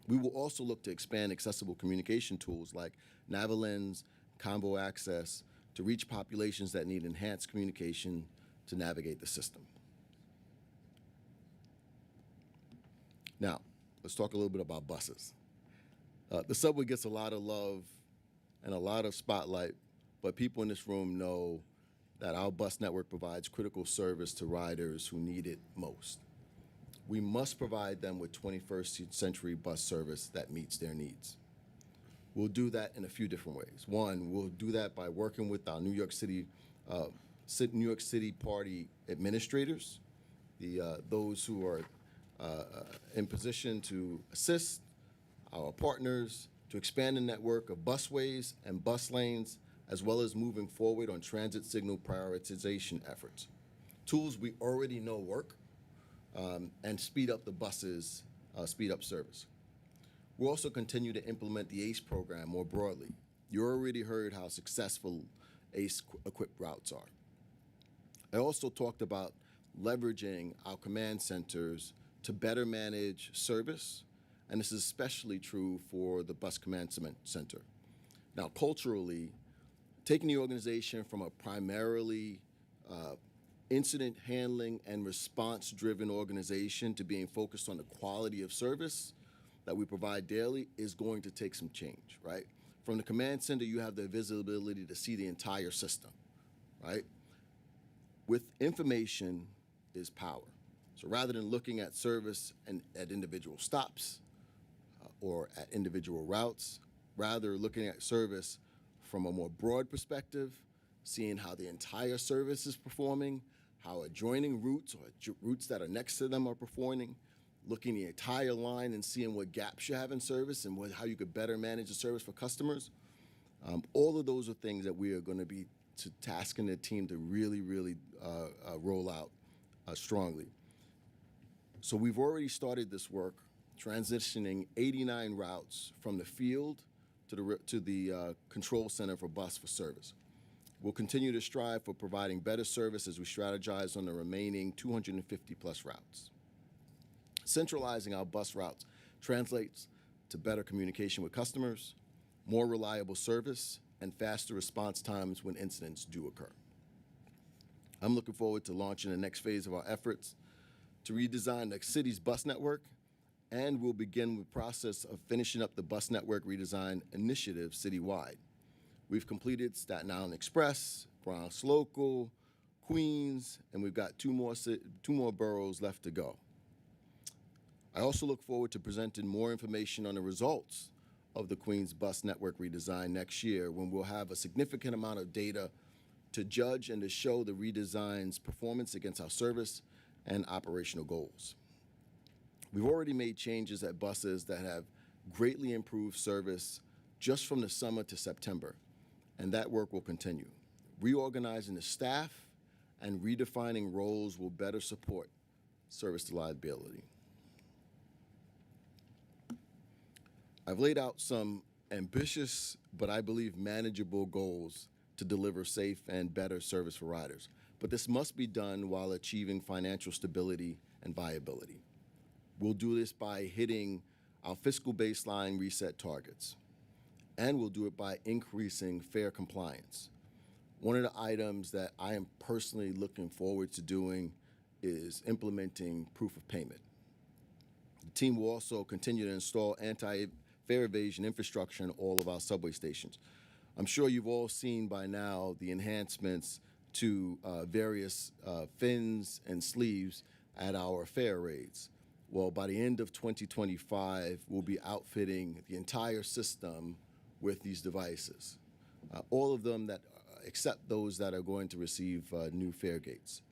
We will also look to expand accessible communication tools like Navilens, Combo Access to reach populations that need enhanced communication to navigate the system. Now, let's talk a little bit about buses. The subway gets a lot of love and a lot of spotlight, but people in this room know that our bus network provides critical service to riders who need it most. We must provide them with 21st century bus service that meets their needs. We'll do that in a few different ways. One, we'll do that by working with our New York City Party administrators, those who are in position to assist our partners to expand the network of busways and bus lanes as well as moving forward on transit signal prioritization efforts. Tools we already know work, and speed up the buses, speed up service. We'll also continue to implement the ACE program more broadly. You already heard how successful ACE-equipped routes are. I also talked about leveraging our command centers to better manage service, and this is especially true for the bus command center. Now, culturally, taking the organization from a primarily incident handling and response-driven organization to being focused on the quality of service that we provide daily is going to take some change, right? From the command center, you have the visibility to see the entire system, right? With information is power. So rather than looking at service and at individual stops or at individual routes, rather looking at service from a more broad perspective, seeing how the entire service is performing, how adjoining routes or routes that are next to them are performing, looking the entire line and seeing what gaps you have in service and how you could better manage the service for customers. All of those are things that we are going to be tasking the team to really, really roll out strongly. So we've already started this work, transitioning 89 routes from the field to the control center for bus for service. We'll continue to strive for providing better service as we strategize on the remaining 250 plus routes. Centralizing our bus routes translates to better communication with customers, more reliable service, and faster response times when incidents do occur. I'm looking forward to launching the next phase of our efforts to redesign the city's bus network, and we'll begin the process of finishing up the bus network redesign initiative citywide. We've completed Staten Island Express, Bronx Local, Queens, and we've got two more boroughs left to go. I also look forward to presenting more information on the results of the Queens bus network redesign next year, when we'll have a significant amount of data to judge and to show the redesign's performance against our service and operational goals. We've already made changes at buses that have greatly improved service just from the summer to September, and that work will continue. Reorganizing the staff and redefining roles will better support service reliability. I've laid out some ambitious, but I believe manageable goals to deliver safe and better service for riders. But this must be done while achieving financial stability and viability. We'll do this by hitting our fiscal baseline reset targets, and we'll do it by increasing fare compliance. One of the items that I am personally looking forward to doing is implementing proof of payment. The team will also continue to install anti-fare evasion infrastructure in all of our subway stations. I'm sure you've all seen by now the enhancements to various fins and sleeves at our fare raids. Well, by the end of 2025, we'll be outfitting the entire system with these devices. All of them that, except those that are going to receive new fare gates.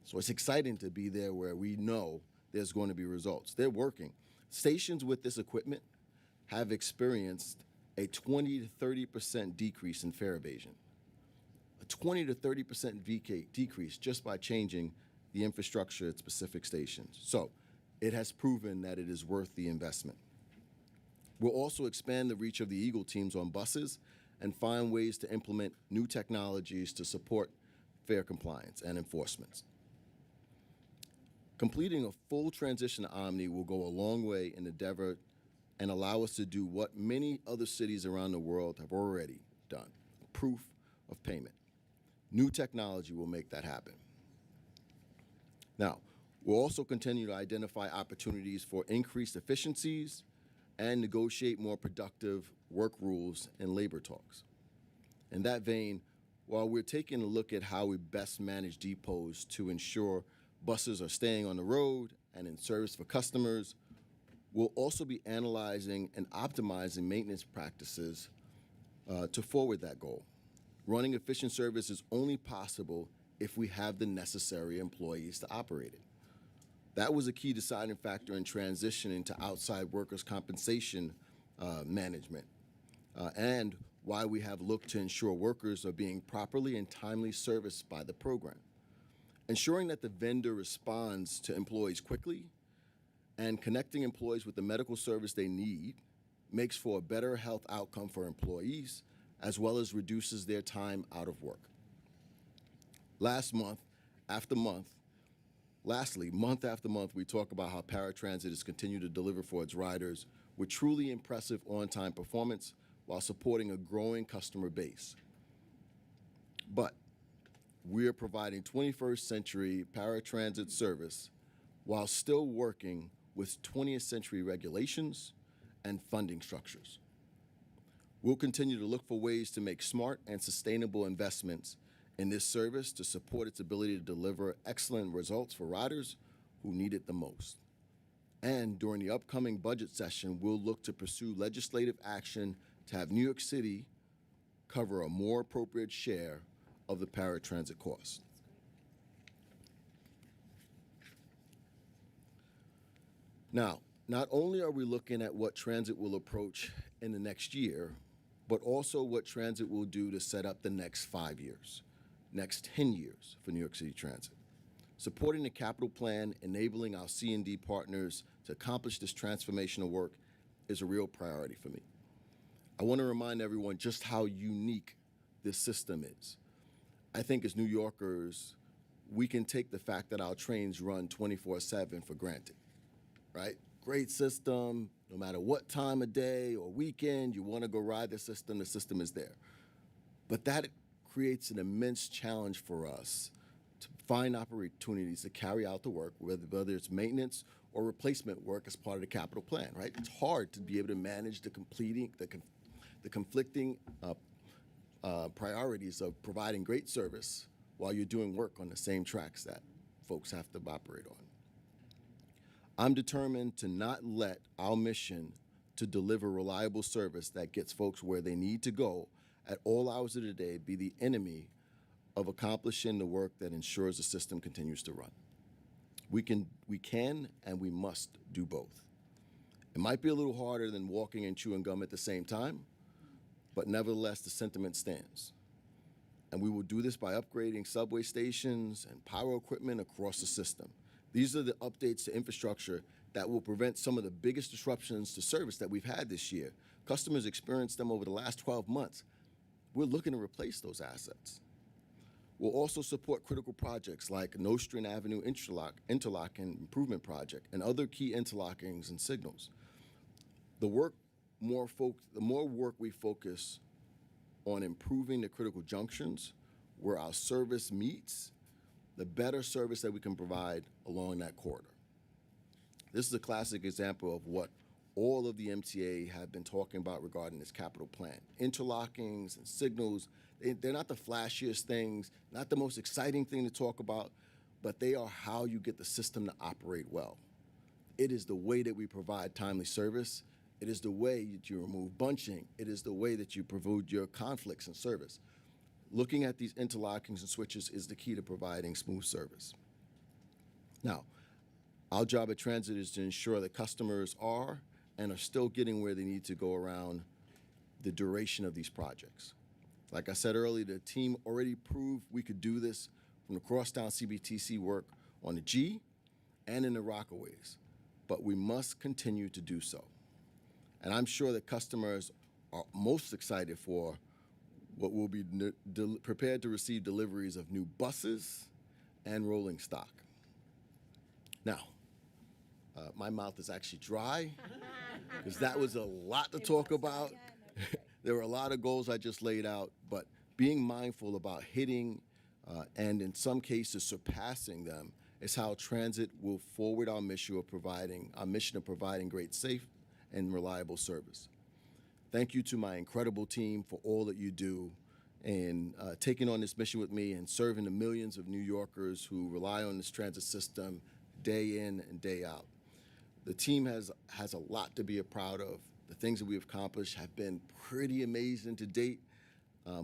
So it's exciting to be there where we know there's going to be results. They're working. Stations with this equipment have experienced a 20 to 30% decrease in fare evasion. A 20 to 30% decrease just by changing the infrastructure at specific stations. So it has proven that it is worth the investment. We'll also expand the reach of the Eagle teams on buses and find ways to implement new technologies to support fare compliance and enforcement. Completing a full transition to Omni will go a long way in the endeavor and allow us to do what many other cities around the world have already done, proof of payment. New technology will make that happen. Now, we'll also continue to identify opportunities for increased efficiencies and negotiate more productive work rules and labor talks. In that vein, while we're taking a look at how we best manage depots to ensure buses are staying on the road and in service for customers, we'll also be analyzing and optimizing maintenance practices to forward that goal. Running efficient service is only possible if we have the necessary employees to operate it. That was a key deciding factor in transitioning to outside workers' compensation management. And why we have looked to ensure workers are being properly and timely serviced by the program. Ensuring that the vendor responds to employees quickly and connecting employees with the medical service they need makes for a better health outcome for employees, as well as reduces their time out of work. Lastly, month after month, we talk about how paratransit has continued to deliver for its riders with truly impressive on-time performance while supporting a growing customer base. But we are providing 21st century paratransit service while still working with 20th century regulations and funding structures. We'll continue to look for ways to make smart and sustainable investments in this service to support its ability to deliver excellent results for riders who need it the most. And during the upcoming budget session, we'll look to pursue legislative action to have New York City cover a more appropriate share of the paratransit cost. Now, not only are we looking at what transit will approach in the next year, but also what transit will do to set up the next 5 years, next 10 years for New York City Transit. Supporting the capital plan, enabling our C&D partners to accomplish this transformational work is a real priority for me. I want to remind everyone just how unique this system is. I think as New Yorkers, we can take the fact that our trains run 24/7 for granted, right? Great system, no matter what time of day or weekend you want to go ride the system is there. But that creates an immense challenge for us to find opportunities to carry out the work, whether it's maintenance or replacement work as part of the capital plan, right? It's hard to be able to manage the conflicting priorities of providing great service while you're doing work on the same tracks that folks have to operate on. I'm determined to not let our mission to deliver reliable service that gets folks where they need to go at all hours of the day be the enemy of accomplishing the work that ensures the system continues to run. We can and we must do both. It might be a little harder than walking and chewing gum at the same time, but nevertheless, the sentiment stands. And we will do this by upgrading subway stations and power equipment across the system. These are the updates to infrastructure that will prevent some of the biggest disruptions to service that we've had this year. Customers experienced them over the last 12 months. We're looking to replace those assets. We'll also support critical projects like Nostrand Avenue interlocking improvement project and other key interlockings and signals. The more work we focus on improving the critical junctions where our service meets, the better service that we can provide along that corridor. This is a classic example of what all of the MTA have been talking about regarding this capital plan. Interlockings and signals, they're not the flashiest things, not the most exciting thing to talk about, but they are how you get the system to operate well. It is the way that we provide timely service. It is the way that you remove bunching. It is the way that you prevent your conflicts in service. Looking at these interlockings and switches is the key to providing smooth service. Now, our job at Transit is to ensure that customers are and are still getting where they need to go around the duration of these projects. Like I said earlier, the team already proved we could do this from the crosstown CBTC work on the G and in the Rockaways, but we must continue to do so. And I'm sure that customers are most excited for what will be prepared to receive deliveries of new buses and rolling stock. Now, my mouth is actually dry because that was a lot to talk about. There were a lot of goals I just laid out, but being mindful about hitting and in some cases surpassing them is how transit will forward our mission of providing great, safe, and reliable service. Thank you to my incredible team for all that you do and taking on this mission with me and serving the millions of New Yorkers who rely on this transit system day in and day out. The team has a lot to be proud of. The things that we've accomplished have been pretty amazing to date,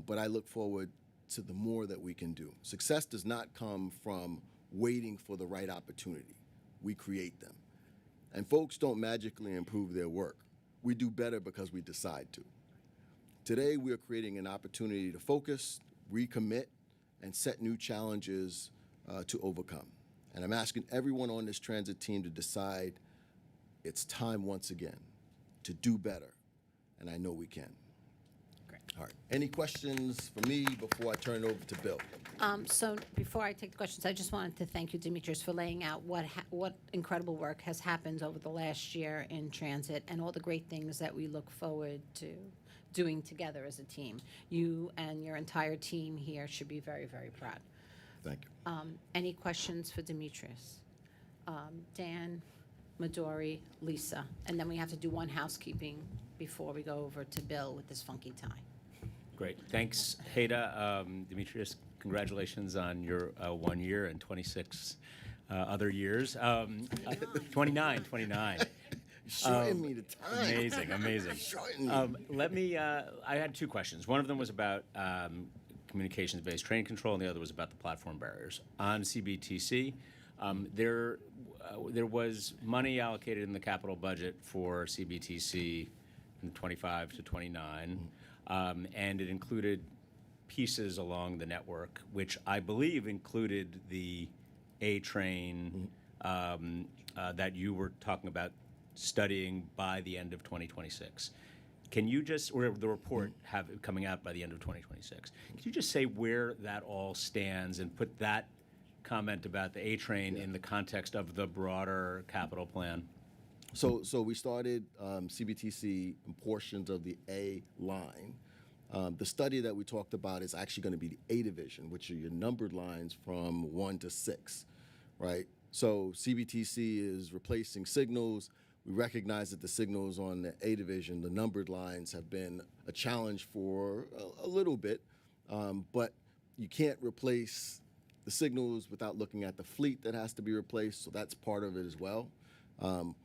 but I look forward to the more that we can do. Success does not come from waiting for the right opportunity. We create them. And folks don't magically improve their work. We do better because we decide to. Today, we are creating an opportunity to focus, recommit, and set new challenges to overcome. And I'm asking everyone on this transit team to decide it's time once again to do better. And I know we can. Great. All right. Any questions for me before I turn it over to Bill? So before I take the questions, I just wanted to thank you, Demetrius, for laying out what incredible work has happened over the last year in transit and all the great things that we look forward to doing together as a team. You and your entire team here should be very, very proud. Thank you. Any questions for Demetrius? Dan, Midori, Lisa, and then we have to do one housekeeping before we go over to Bill with this funky tie. Great. Thanks, Heda. Demetrius, congratulations on your 1 year and 26 other years. 29. Shorten me the time. Amazing. Shorten me. I had two questions. One of them was about communications-based train control, and the other was about the platform barriers. On CBTC, there was money allocated in the capital budget for CBTC from 25 to 29, and it included pieces along the network, which I believe included the A train that you were talking about studying by the end of 2026. Can you just, or the report have it coming out by the end of 2026, can you just say where that all stands and put that comment about the A train in the context of the broader capital plan? So we started CBTC in portions of the A line. The study that we talked about is actually going to be the A division, which are your numbered lines from 1 to 6, right? So CBTC is replacing signals. We recognize that the signals on the A division, the numbered lines, have been a challenge for a little bit, but you can't replace the signals without looking at the fleet that has to be replaced, so that's part of it as well,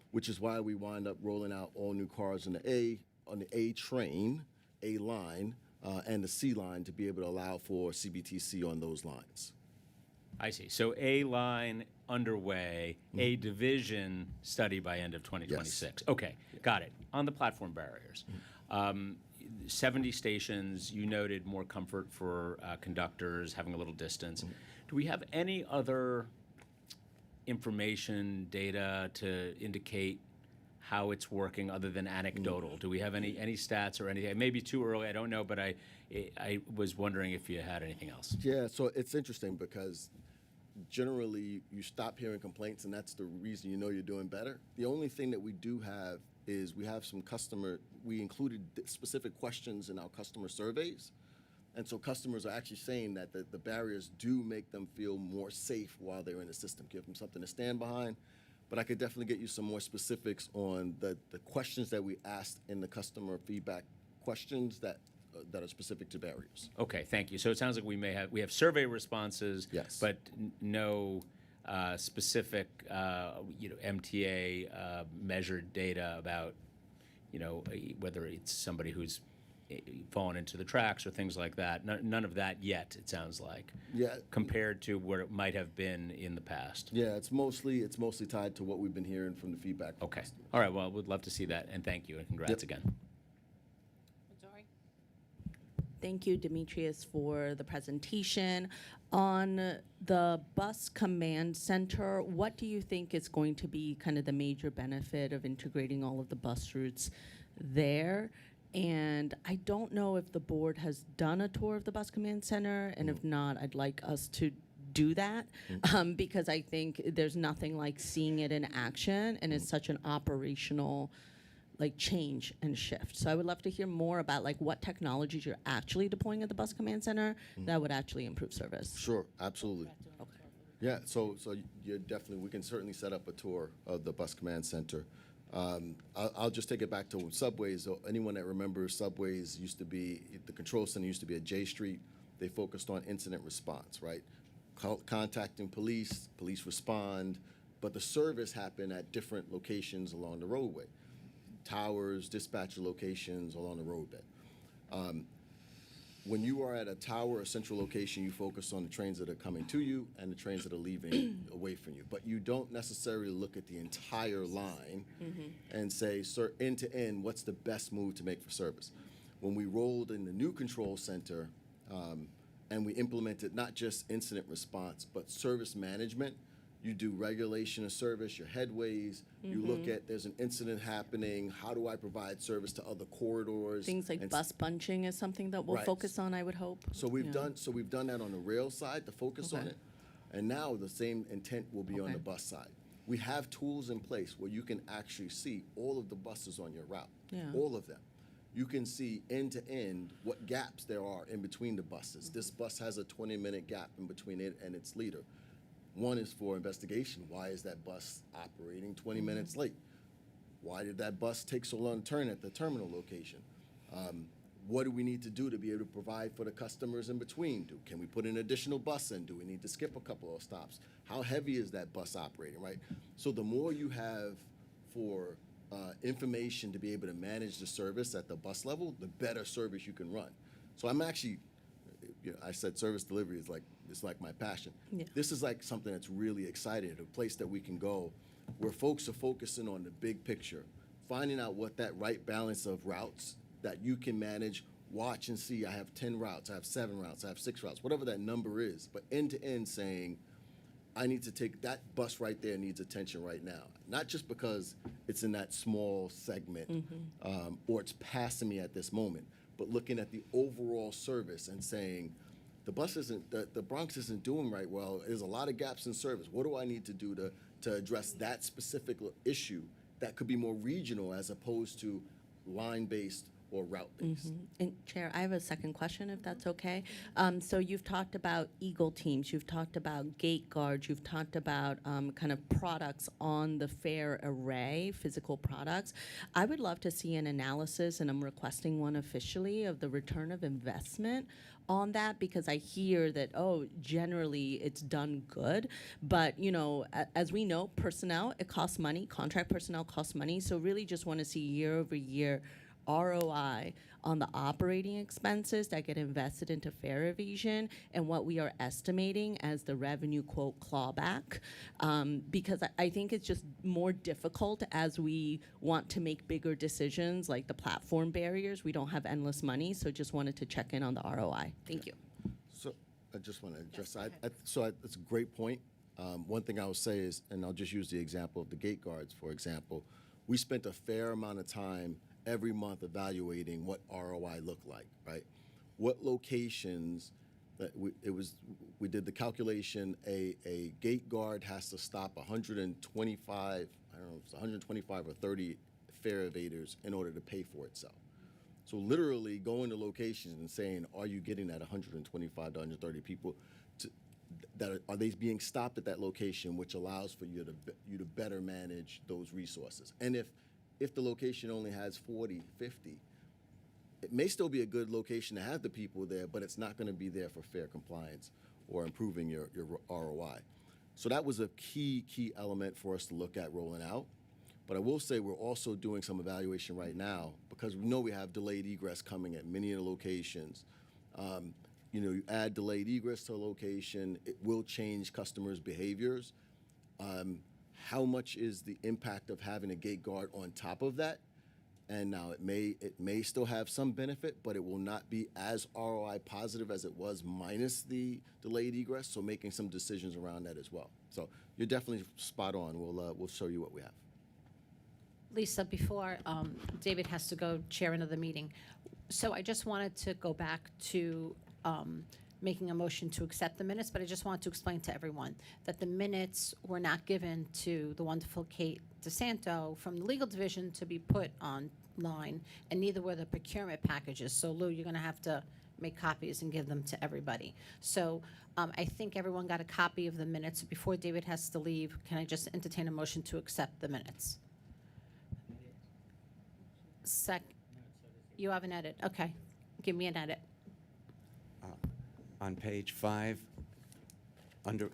which is why we wind up rolling out all new cars on the A train, A line, and the C line to be able to allow for CBTC on those lines. I see. So A line underway, A division study by end of 2026. Okay, got it. On the platform barriers, 70 stations, you noted more comfort for conductors, having a little distance. Do we have any other information, data to indicate how it's working other than anecdotal? Do we have any stats or anything? It may be too early, I don't know, but I was wondering if you had anything else. Yeah, so it's interesting because generally you stop hearing complaints, and that's the reason you know you're doing better. The only thing that we do have is we have we included specific questions in our customer surveys. And so customers are actually saying that the barriers do make them feel more safe while they're in the system, give them something to stand behind. But I could definitely get you some more specifics on the questions that we asked in the customer feedback questions that are specific to barriers. Okay, thank you. So it sounds like we have survey responses, yes, but no specific MTA measured data about whether it's somebody who's fallen into the tracks or things like that. None of that yet, it sounds like. Yeah. Compared to where it might have been in the past. Yeah, it's mostly tied to what we've been hearing from the feedback. Okay. All right. Well, we'd love to see that, and thank you, and congrats again. Thank you, Demetrius, for the presentation. On the bus command center, what do you think is going to be kind of the major benefit of integrating all of the bus routes there? And I don't know if the board has done a tour of the bus command center, and if not, I'd like us to do that because I think there's nothing like seeing it in action, and it's such an operational change and shift. So I would love to hear more about what technologies you're actually deploying at the bus command center that would actually improve service. Sure, absolutely. Yeah, so you're definitely, we can certainly set up a tour of the bus command center. I'll just take it back to subways. So anyone that remembers subways the control center used to be at J Street. They focused on incident response, right? Contacting police respond, but the service happened at different locations along the roadway. Towers, dispatcher locations along the roadbed. When you are at a tower or central location, you focus on the trains that are coming to you and the trains that are leaving away from you. But you don't necessarily look at the entire line and say, end to end, what's the best move to make for service? when we rolled in the new control center, and we implemented not just incident response, but service management. You do regulation of service, your headways. You look at there's an incident happening. How do I provide service to other corridors? Things like And bus bunching is something that we'll Right. focus on, I would hope. So we've Yeah. done that on the rail side to focus on Okay. it, and now the same intent will be on Okay. the bus side. We have tools in place where you can actually see all of the buses on your route, Yeah. all of them. You can see end to end what gaps there are in between the buses. This bus has a 20-minute gap in between it and its leader. One is for investigation. Why is that bus operating 20 minutes late? Why did that bus take so long to turn at the terminal location? What do we need to do to be able to provide for the customers in between? Can we put an additional bus in? Do we need to skip a couple of stops? How heavy is that bus operating, right? So the more you have for information to be able to manage the service at the bus level, the better service you can run. So I'm actually, I said service delivery is it's like my passion. Yeah. This is like something that's really exciting, a place that we can go where folks are focusing on the big picture, finding out what that right balance of routes that you can manage, watch and see. I have 10 routes, I have 7 routes, I have 6 routes, whatever that number is, but end to end saying, I need to take that bus right there needs attention right now. Not just because it's in that small segment or it's passing me at this moment, but looking at the overall service and saying, the Bronx isn't doing right well. There's a lot of gaps in service. What do I need to do to address that specific issue that could be more regional as opposed to line-based or route-based? And Chair, I have a second question, if that's okay. So you've talked about Eagle teams, you've talked about gate guards, you've talked about kind of products on the fare array, physical products. I would love to see an analysis, and I'm requesting one officially, of the return of investment on that, because I hear that, generally it's done good. But, as we know, personnel, it costs money. Contract personnel costs money. So really just want to see year over year ROI on the operating expenses that get invested into fare evasion and what we are estimating as the revenue quote clawback, because I think it's just more difficult as we want to make bigger decisions like the platform barriers. We don't have endless money, so just wanted to check in on the ROI. Thank you. So I just want to address that. It's a great point. One thing I will say is, and I'll just use the example of the gate guards, for example, we spent a fair amount of time every month evaluating what ROI looked like, right? What locations that we did the calculation, a gate guard has to stop 125, I don't know, if it's 125 or 30 fare evaders in order to pay for itself. So literally going to locations and saying, are you getting that 125 to 130 people are they being stopped at that location, which allows for you to better manage those resources. And if the location only has 40, 50, it may still be a good location to have the people there, but it's not going to be there for fair compliance or improving your ROI. So that was a key element for us to look at rolling out. But I will say we're also doing some evaluation right now because we know we have delayed egress coming at many of the locations. You add delayed egress to a location, it will change customers' behaviors. How much is the impact of having a gate guard on top of that? And now it may still have some benefit, but it will not be as ROI positive as it was minus the delayed egress. So making some decisions around that as well. So you're definitely spot on. We'll show you what we have. Lisa, before David has to go chair another meeting, so I just wanted to go back to making a motion to accept the minutes, but I just wanted to explain to everyone that the minutes were not given to the wonderful Kate DeSanto from the legal division to be put online, and neither were the procurement packages. So Lou, you're going to have to make copies and give them to everybody. So I think everyone got a copy of the minutes. Before David has to leave, can I just entertain a motion to accept the minutes? You have an edit. Okay. Give me an edit. On page 5, under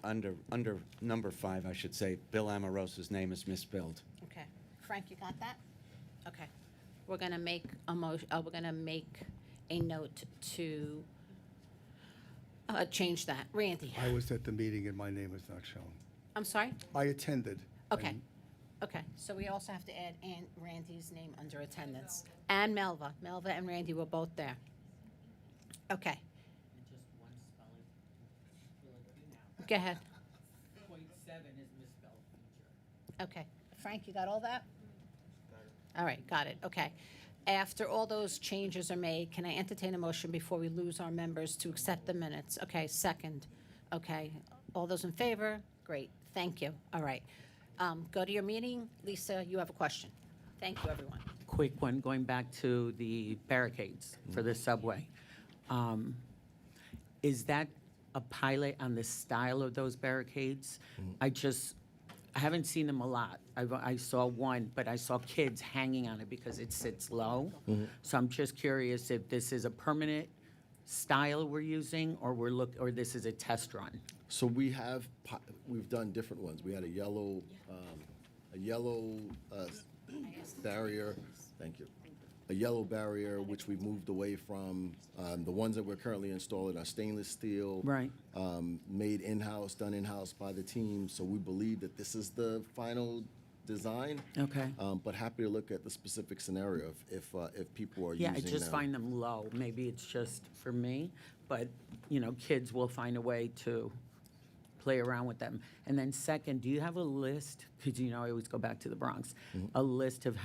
number 5, I should say, Bill Amoroso's name is misspelled. Okay. Frank, you got that? Okay. We're going to make a motion, we're going to make a note to change that. Randy? I was at the meeting and my name is not shown. I'm sorry? I attended. Okay. Okay, so we also have to add Randy's name under attendance. And Melva. Melva and Randy were both there. Okay. Go ahead. Okay. Frank, you got all that? All right, got it. Okay. After all those changes are made, can I entertain a motion before we lose our members to accept the minutes? Okay, second. Okay. All those in favor? Great. Thank you. All right. Go to your meeting. Lisa, you have a question. Thank you, everyone. Quick one, going back to the barricades for the subway. Is that a pilot on the style of those barricades? I haven't seen them a lot. I saw one, but I saw kids hanging on it because it sits low. So I'm just curious if this is a permanent style we're using, or or this is a test run. So we've done different ones. We had a yellow barrier. Thank you. A yellow barrier, which we moved away from. The ones that we're currently installing are stainless steel. Right. Made in-house, done in-house by the team. So we believe that this is the final design. Okay. But happy to look at the specific scenario if people are Yeah, using I just them. find them low. Maybe it's just for me, but, kids will find a way to play around with them. And then second, do you have a list, because I always go back to the Bronx, a list of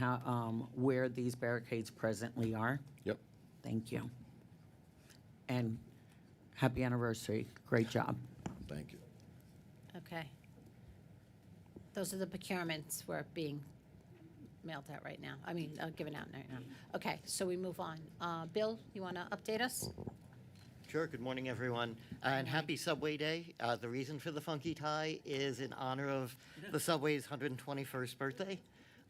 where these barricades presently are? Yep. Thank you. And happy anniversary. Great job. Thank you. Okay. Those are the procurements we're being mailed out right now. Given out right now. Okay, so we move on. Bill, you want to update us? Sure. Good morning, everyone, and happy Subway Day. The reason for the funky tie is in honor of the Subway's 121st birthday.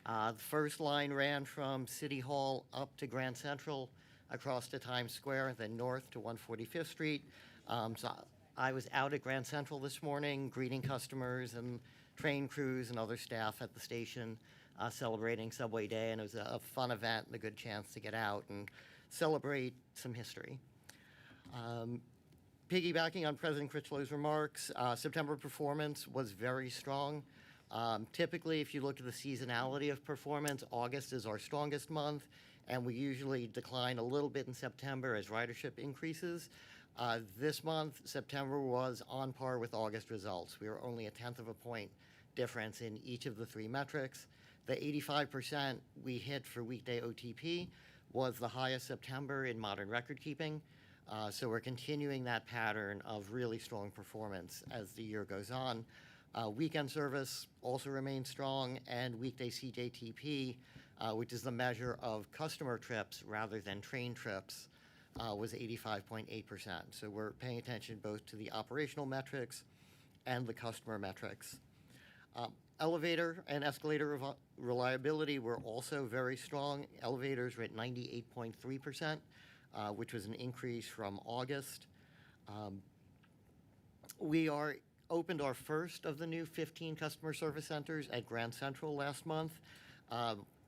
The first line ran from City Hall up to Grand Central, across to Times Square, then north to 145th Street. So I was out at Grand Central this morning, greeting customers and train crews and other staff at the station, celebrating Subway Day, and it was a fun event and a good chance to get out and celebrate some history. Piggybacking on President Critchlow's remarks, September performance was very strong. Typically, if you look at the seasonality of performance, August is our strongest month, and we usually decline a little bit in September as ridership increases. This month, September was on par with August results. We were only 1/10 of a point difference in each of the three metrics. The 85% we hit for weekday OTP was the highest September in modern record keeping. So we're continuing that pattern of really strong performance as the year goes on. Weekend service also remains strong, and weekday CJTP, which is the measure of customer trips rather than train trips, was 85.8%. So we're paying attention both to the operational metrics and the customer metrics. Elevator and escalator reliability were also very strong. Elevators were at 98.3%. Which was an increase from August. We opened our first of the new 15 customer service centers at Grand Central last month.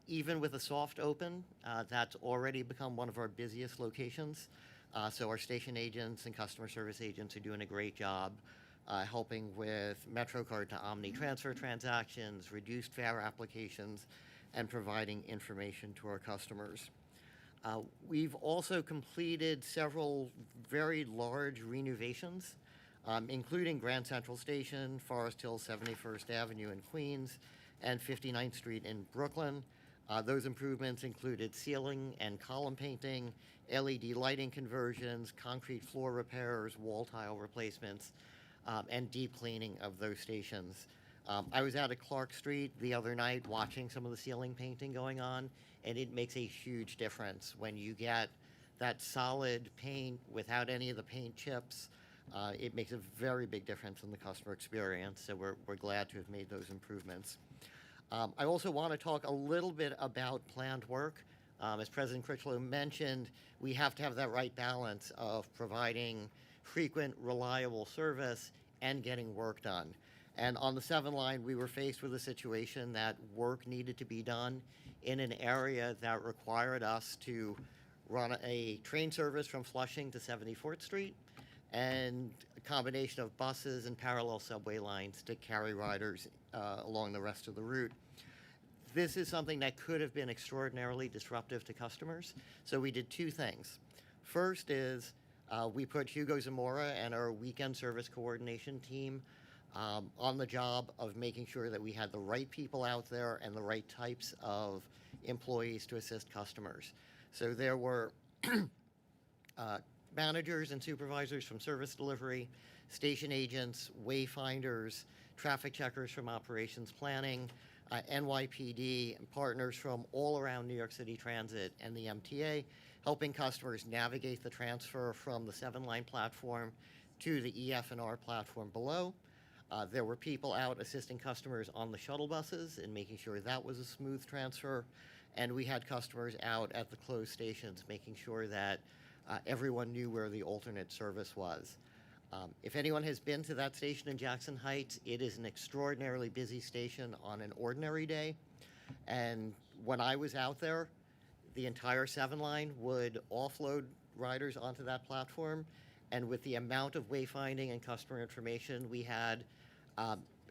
Even with a soft open, that's already become one of our busiest locations. So our station agents and customer service agents are doing a great job helping with MetroCard to Omni transfer transactions, reduced fare applications, and providing information to our customers. We've also completed several very large renovations, including Grand Central Station, Forest Hill 71st Avenue in Queens, and 59th Street in Brooklyn. Those improvements included ceiling and column painting, LED lighting conversions, concrete floor repairs, wall tile replacements, and deep cleaning of those stations. I was out at Clark Street the other night watching some of the ceiling painting going on, and it makes a huge difference when you get that solid paint without any of the paint chips. It makes a very big difference in the customer experience, so we're glad to have made those improvements. I also want to talk a little bit about planned work. As President Critchlow mentioned, we have to have that right balance of providing frequent, reliable service and getting work done. And on the 7 line, we were faced with a situation that work needed to be done in an area that required us to run a train service from Flushing to 74th Street and a combination of buses and parallel subway lines to carry riders along the rest of the route. this is something that could have been extraordinarily disruptive to customers. So we did two things. First is we put Hugo Zamora and our weekend service coordination team on the job of making sure that we had the right people out there and the right types of employees to assist customers. So there were managers and supervisors from service delivery, station agents, wayfinders, traffic checkers from operations planning, NYPD, and partners from all around New York City Transit and the MTA, helping customers navigate the transfer from the 7-line platform to the EF and R platform below. There were people out assisting customers on the shuttle buses and making sure that was a smooth transfer. And we had customers out at the closed stations making sure that everyone knew where the alternate service was. If anyone has been to that station in Jackson Heights, it is an extraordinarily busy station on an ordinary day. And when I was out there, the entire 7-line would offload riders onto that platform. And with the amount of wayfinding and customer information we had,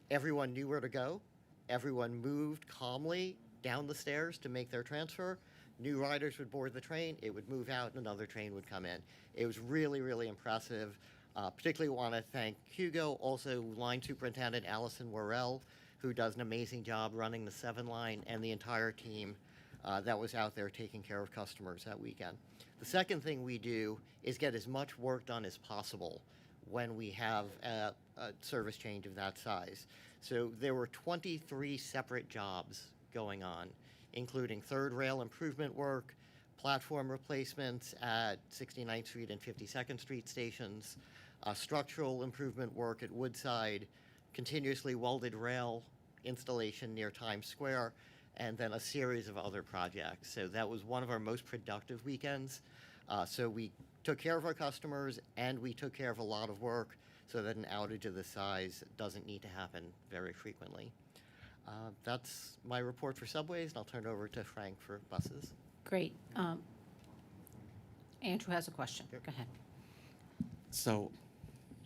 everyone knew where to go. Everyone moved calmly down the stairs to make their transfer. New riders would board the train, it would move out, and another train would come in. It was really, really impressive. Particularly want to thank Hugo, also Line Superintendent Allison Worrell, who does an amazing job running the 7-line, and the entire team that was out there taking care of customers that weekend. The second thing we do is get as much work done as possible when we have a service change of that size. So there were 23 separate jobs going on, including third rail improvement work, platform replacements at 69th Street and 52nd Street stations, structural improvement work at Woodside, continuously welded rail installation near Times Square, and then a series of other projects. So that was one of our most productive weekends. So we took care of our customers, and we took care of a lot of work so that an outage of this size doesn't need to happen very frequently. That's my report for subways, and I'll turn it over to Frank for buses. Great. Andrew has a question. Go ahead. So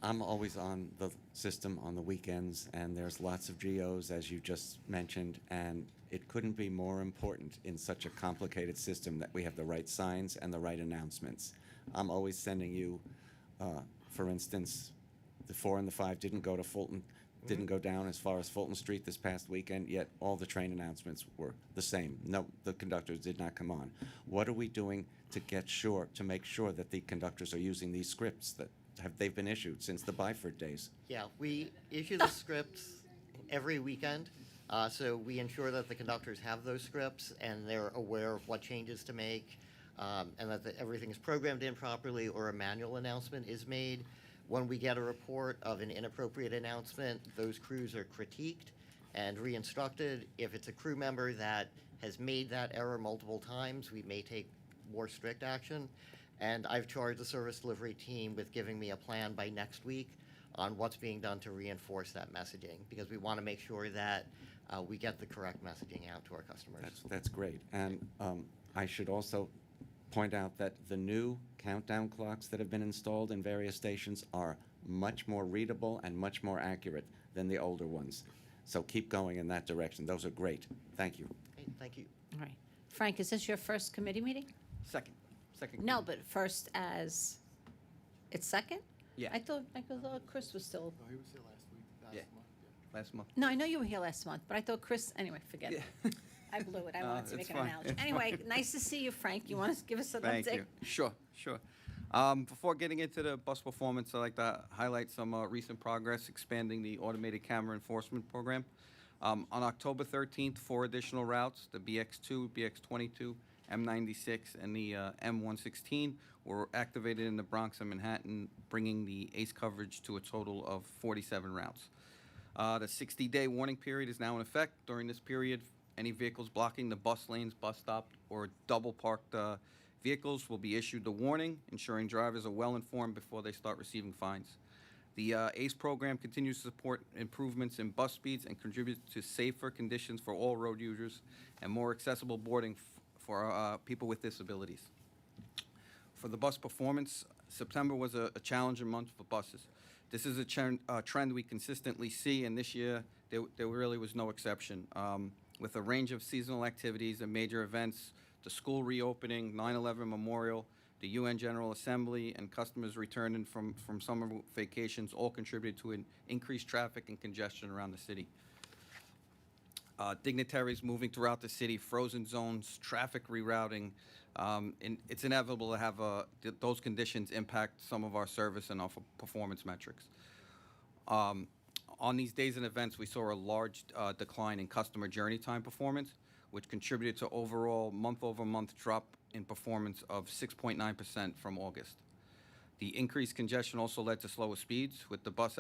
I'm always on the system on the weekends, and there's lots of GOs, as you just mentioned, and it couldn't be more important in such a complicated system that we have the right signs and the right announcements. I'm always sending you, for instance, the 4 and the 5 didn't go to Fulton, didn't go down as far as Fulton Street this past weekend, yet all the train announcements were the same. No, the conductors did not come on. What are we doing to make sure that the conductors are using these scripts that they've been issued since the Byford days? Yeah, we issue the scripts every weekend. So we ensure that the conductors have those scripts and they're aware of what changes to make, and that everything is programmed in properly or a manual announcement is made. When we get a report of an inappropriate announcement, those crews are critiqued and re-instructed. If it's a crew member that has made that error multiple times, we may take more strict action. And I've charged the service delivery team with giving me a plan by next week on what's being done to reinforce that messaging, because we want to make sure that we get the correct messaging out to our customers. That's great. And I should also point out that the new countdown clocks that have been installed in various stations are much more readable and much more accurate than the older ones. So keep going in that direction. Those are great. Thank you. Okay, thank you. All right. Frank, is this your first committee meeting? Second. No, but first as, it's second? Yeah. I thought Chris was still, He was here last week. Last month. no, I know you were here last month, but I thought Chris, anyway, forget it. I blew it. I wanted to make it's an fine. analogy. It's Anyway, nice to see you, Frank. You want to give us an update? Thank you. Sure. Before getting into the bus performance, I'd like to highlight some recent progress expanding the automated camera enforcement program. On October 13th, 4 additional routes, the BX2, BX22, M96, and the M116 were activated in the Bronx and Manhattan, bringing the ACE coverage to a total of 47 routes. The 60-day warning period is now in effect. During this period, any vehicles blocking the bus lanes, bus stop, or double parked vehicles will be issued the warning, ensuring drivers are well informed before they start receiving fines. The ACE program continues to support improvements in bus speeds and contributes to safer conditions for all road users and more accessible boarding for people with disabilities. For the bus performance, September was a challenging month for buses. This is a trend we consistently see, and this year there really was no exception. with a range of seasonal activities and major events, the school reopening, 9/11 Memorial, the UN General Assembly, and customers returning from summer vacations all contributed to an increased traffic and congestion around the city. Dignitaries moving throughout the city, frozen zones, traffic rerouting, and it's inevitable to have those conditions impact some of our service and our performance metrics. On these days and events, we saw a large decline in customer journey time performance, which contributed to overall month-over-month drop in performance of 6.9% from August. The increased congestion also led to slower speeds, with the bus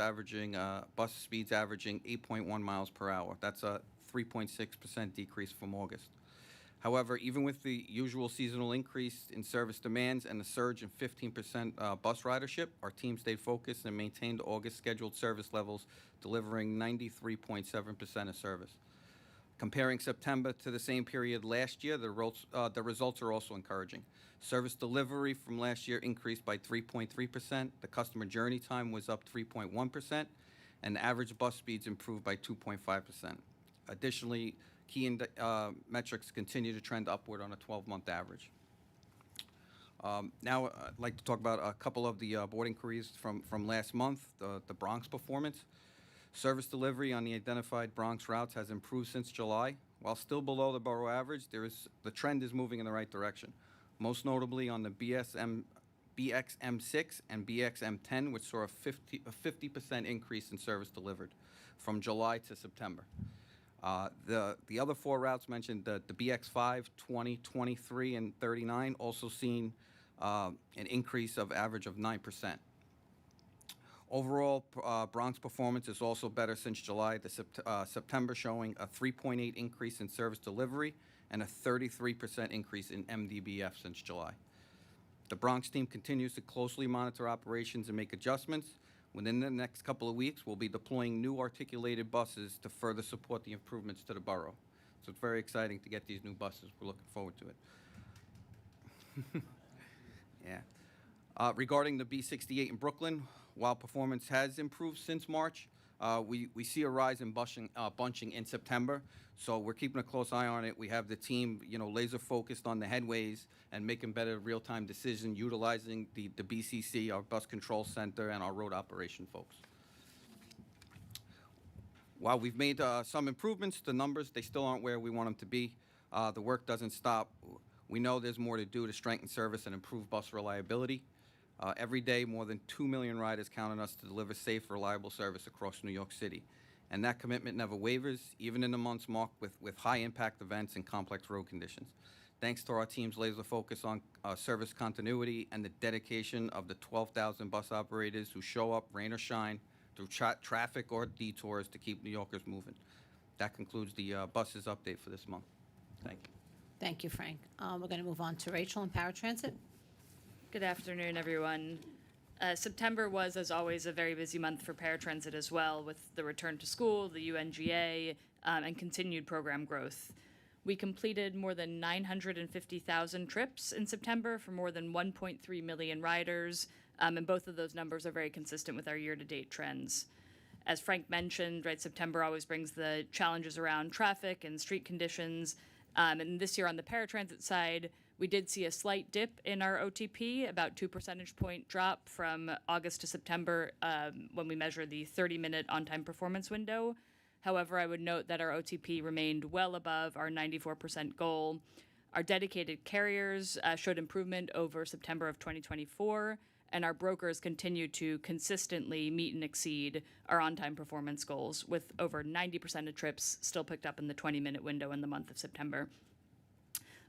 speeds averaging 8.1 miles per hour. That's a 3.6% decrease from August. However, even with the usual seasonal increase in service demands and the surge in 15% bus ridership, our team stayed focused and maintained August scheduled service levels, delivering 93.7% of service. Comparing September to the same period last year, the results are also encouraging. Service delivery from last year increased by 3.3%, the customer journey time was up 3.1%, and the average bus speeds improved by 2.5%. Additionally, key metrics continue to trend upward on a 12-month average. Now, I'd like to talk about a couple of the board inquiries from last month, the Bronx performance. Service delivery on the identified Bronx routes has improved since July. While still below the borough average, the trend is moving in the right direction, most notably on the BXM6 and BXM10, which saw a 50% increase in service delivered from July to September. The other four routes mentioned, the BX5, 20, 23, and 39, also seen an increase of average of 9%. Overall, Bronx performance is also better since July to September, showing a 3.8 increase in service delivery and a 33% increase in MDBF since July. The Bronx team continues to closely monitor operations and make adjustments. Within the next couple of weeks, we'll be deploying new articulated buses to further support the improvements to the borough. So it's very exciting to get these new buses. We're looking forward to it. Yeah. Regarding the B68 in Brooklyn, while performance has improved since March, we see a rise in bunching in September. So we're keeping a close eye on it. We have the team, laser focused on the headways and making better real-time decisions, utilizing the BCC, our bus control center, and our road operation folks. While we've made some improvements, the numbers, they still aren't where we want them to be. The work doesn't stop. We know there's more to do to strengthen service and improve bus reliability. Every day, more than 2 million riders count on us to deliver safe, reliable service across New York City. And that commitment never wavers, even in the months marked with high-impact events and complex road conditions. Thanks to our team's laser focus on service continuity and the dedication of the 12,000 bus operators who show up, rain or shine, through traffic or detours to keep New Yorkers moving. That concludes the buses update for this month. Thank you. Thank you, Frank. We're going to move on to Rachel in Paratransit. Good afternoon, everyone. September was, as always, a very busy month for paratransit as well, with the return to school, the UNGA, and continued program growth. We completed more than 950,000 trips in September for more than 1.3 million riders, and both of those numbers are very consistent with our year-to-date trends. As Frank mentioned, right, September always brings the challenges around traffic and street conditions, and this year on the paratransit side, we did see a slight dip in our OTP, about 2 percentage point drop from August to September when we measure the 30-minute on-time performance window. However, I would note that our OTP remained well above our 94% goal. Our dedicated carriers showed improvement over September of 2024, and our brokers continue to consistently meet and exceed our on-time performance goals, with over 90% of trips still picked up in the 20-minute window in the month of September.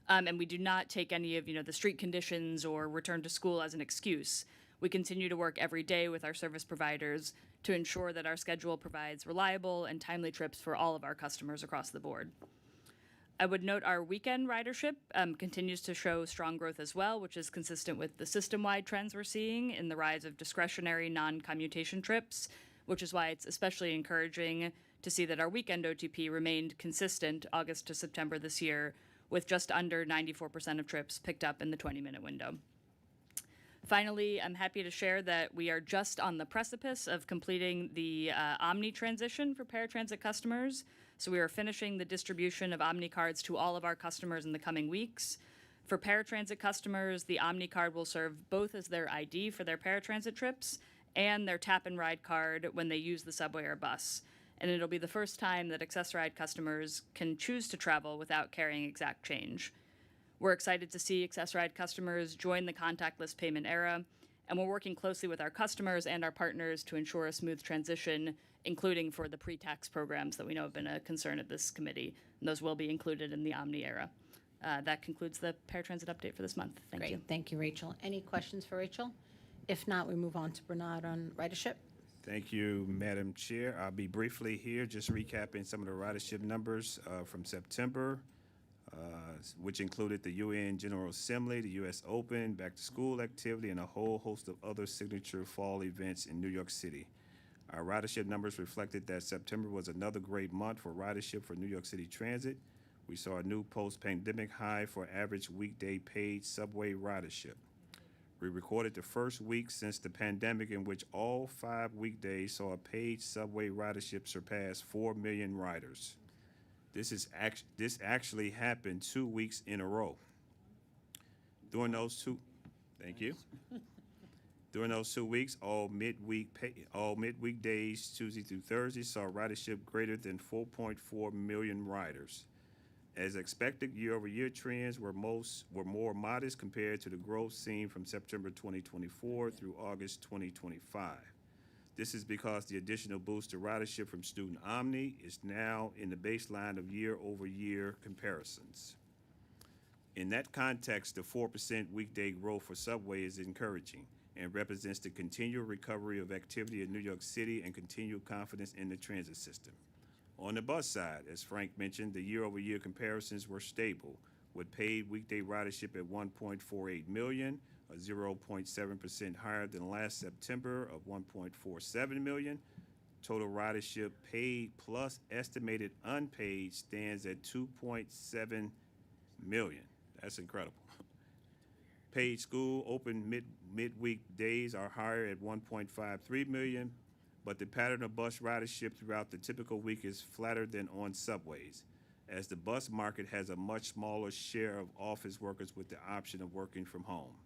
And we do not take any of the street conditions or return to school as an excuse. We continue to work every day with our service providers to ensure that our schedule provides reliable and timely trips for all of our customers across the board. I would note our weekend ridership continues to show strong growth as well, which is consistent with the system-wide trends we're seeing in the rise of discretionary non-commutation trips, which is why it's especially encouraging to see that our weekend OTP remained consistent August to September this year, with just under 94% of trips picked up in the 20-minute window. Finally, I'm happy to share that we are just on the precipice of completing the Omni transition for paratransit customers. So we are finishing the distribution of Omni cards to all of our customers in the coming weeks. For paratransit customers, the Omni card will serve both as their ID for their paratransit trips and their tap and ride card when they use the subway or bus. And it'll be the first time that Access-Ride customers can choose to travel without carrying exact change. We're excited to see Access-Ride customers join the contactless payment era, and we're working closely with our customers and our partners to ensure a smooth transition, including for the pre-tax programs that we know have been a concern at this committee. And those will be included in the Omni era. That concludes the paratransit update for this month. Thank Great, you. thank you, Rachel. Any questions for Rachel? If not, we move on to Bernard on ridership. Thank you, Madam Chair. I'll be briefly here, just recapping some of the ridership numbers from September, which included the UN General Assembly, the U.S. Open, back-to-school activity, and a whole host of other signature fall events in New York City. Our ridership numbers reflected that September was another great month for ridership for New York City Transit. We saw a new post-pandemic high for average weekday paid subway ridership. We recorded the first week since the pandemic in which all 5 weekdays saw a paid subway ridership surpass 4 million riders. This actually happened 2 weeks in a row. During those two weeks, all midweek days, Tuesday through Thursday, saw ridership greater than 4.4 million riders. As expected, year-over-year trends were more modest compared to the growth seen from September 2024 through August 2025. This is because the additional boost to ridership from Student Omni is now in the baseline of year-over-year comparisons. In that context, the 4% weekday growth for Subway is encouraging and represents the continual recovery of activity in New York City and continued confidence in the transit system. On the bus side, as Frank mentioned, the year-over-year comparisons were stable, with paid weekday ridership at 1.48 million, a 0.7% higher than last September of 1.47 million. Total ridership paid plus estimated unpaid stands at 2.7 million. That's incredible. Paid school open midweek days are higher at 1.53 million, but the pattern of bus ridership throughout the typical week is flatter than on subways, as the bus market has a much smaller share of office workers with the option of working from home.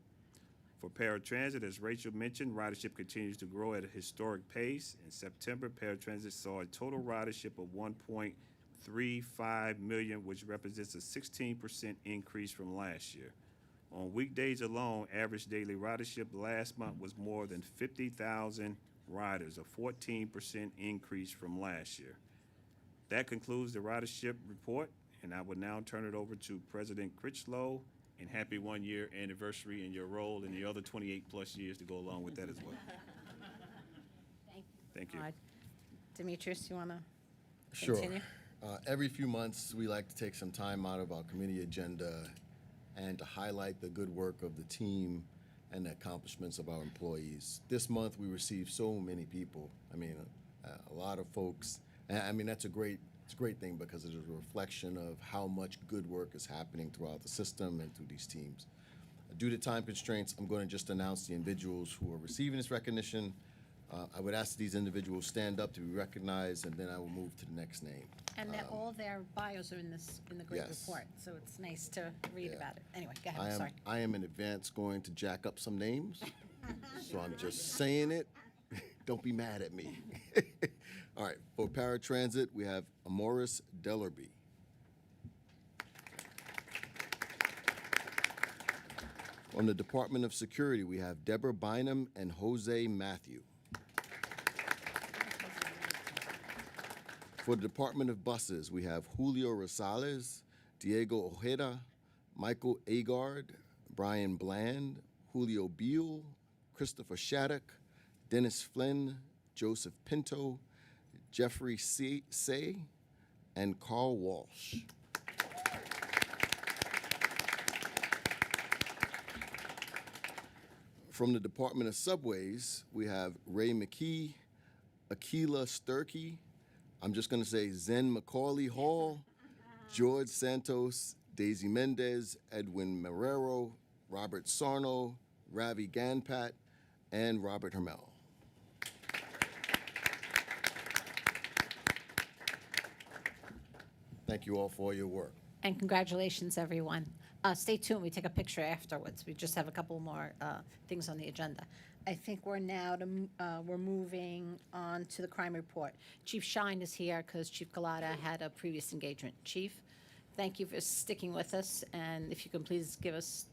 For paratransit, as Rachel mentioned, ridership continues to grow at a historic pace. In September, paratransit saw a total ridership of 1.35 million, which represents a 16% increase from last year. On weekdays alone, average daily ridership last month was more than 50,000 riders, a 14% increase from last year. That concludes the ridership report, and I will now turn it over to President Critchlow, and happy 1-year anniversary in your role and the other 28 plus years to go along with that as well. Thank you. Demetrius, you want to Sure. continue? Every few months, we like to take some time out of our committee agenda and to highlight the good work of the team and the accomplishments of our employees. This month, we received so many people. I mean, a lot of folks. And I mean, it's a great thing because it's a reflection of how much good work is happening throughout the system and through these teams. Due to time constraints, I'm going to just announce the individuals who are receiving this recognition. I would ask these individuals stand up to be recognized, and then I will move to the next name. And all their bios are in the great yes. report, so it's nice to read about it. Anyway, go ahead. Sorry. I am in advance going to jack up some names, so I'm just saying it. Don't be mad at me. All right, for paratransit, we have Amoris Dellerby. From the Department of Security, we have Deborah Bynum and Jose Matthew. For the Department of Buses, we have Julio Rosales, Diego Ojeda, Michael Agard, Brian Bland, Julio Beal, Christopher Shattuck, Dennis Flynn, Joseph Pinto, Jeffrey Say, and Carl Walsh. From the Department of Subways, we have Ray McKee, Akila Sturkey, I'm just going to say Zen Macaulay Hall, George Santos, Daisy Mendez, Edwin Marrero, Robert Sarno, Ravi Ganpat, and Robert Hermel. Thank you all for your work. And congratulations, everyone. Stay tuned. We take a picture afterwards. We just have a couple more things on the agenda. I think we're now we're moving on to the crime report. Chief Shine is here because Chief Galata had a previous engagement. Chief, thank you for sticking with us, and if you can please give us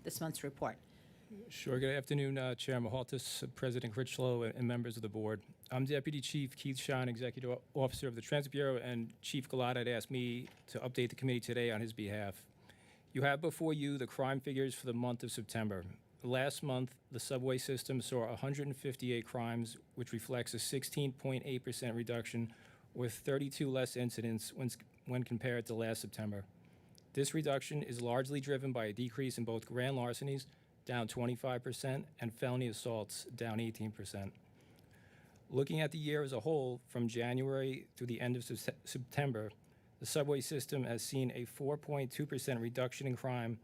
this month's report. Sure. Good afternoon, Chair Mahaltis, President Critchlow, and members of the board. I'm Deputy Chief Keith Shine, Executive Officer of the Transit Bureau, and Chief Galata had asked me to update the committee today on his behalf. You have before you the crime figures for the month of September. Last month, the subway system saw 158 crimes, which reflects a 16.8% reduction, or 32 less incidents when compared to last September. This reduction is largely driven by a decrease in both grand larcenies, down 25%, and felony assaults, down 18%. Looking at the year as a whole, from January through the end of September, the subway system has seen a 4.2% reduction in crime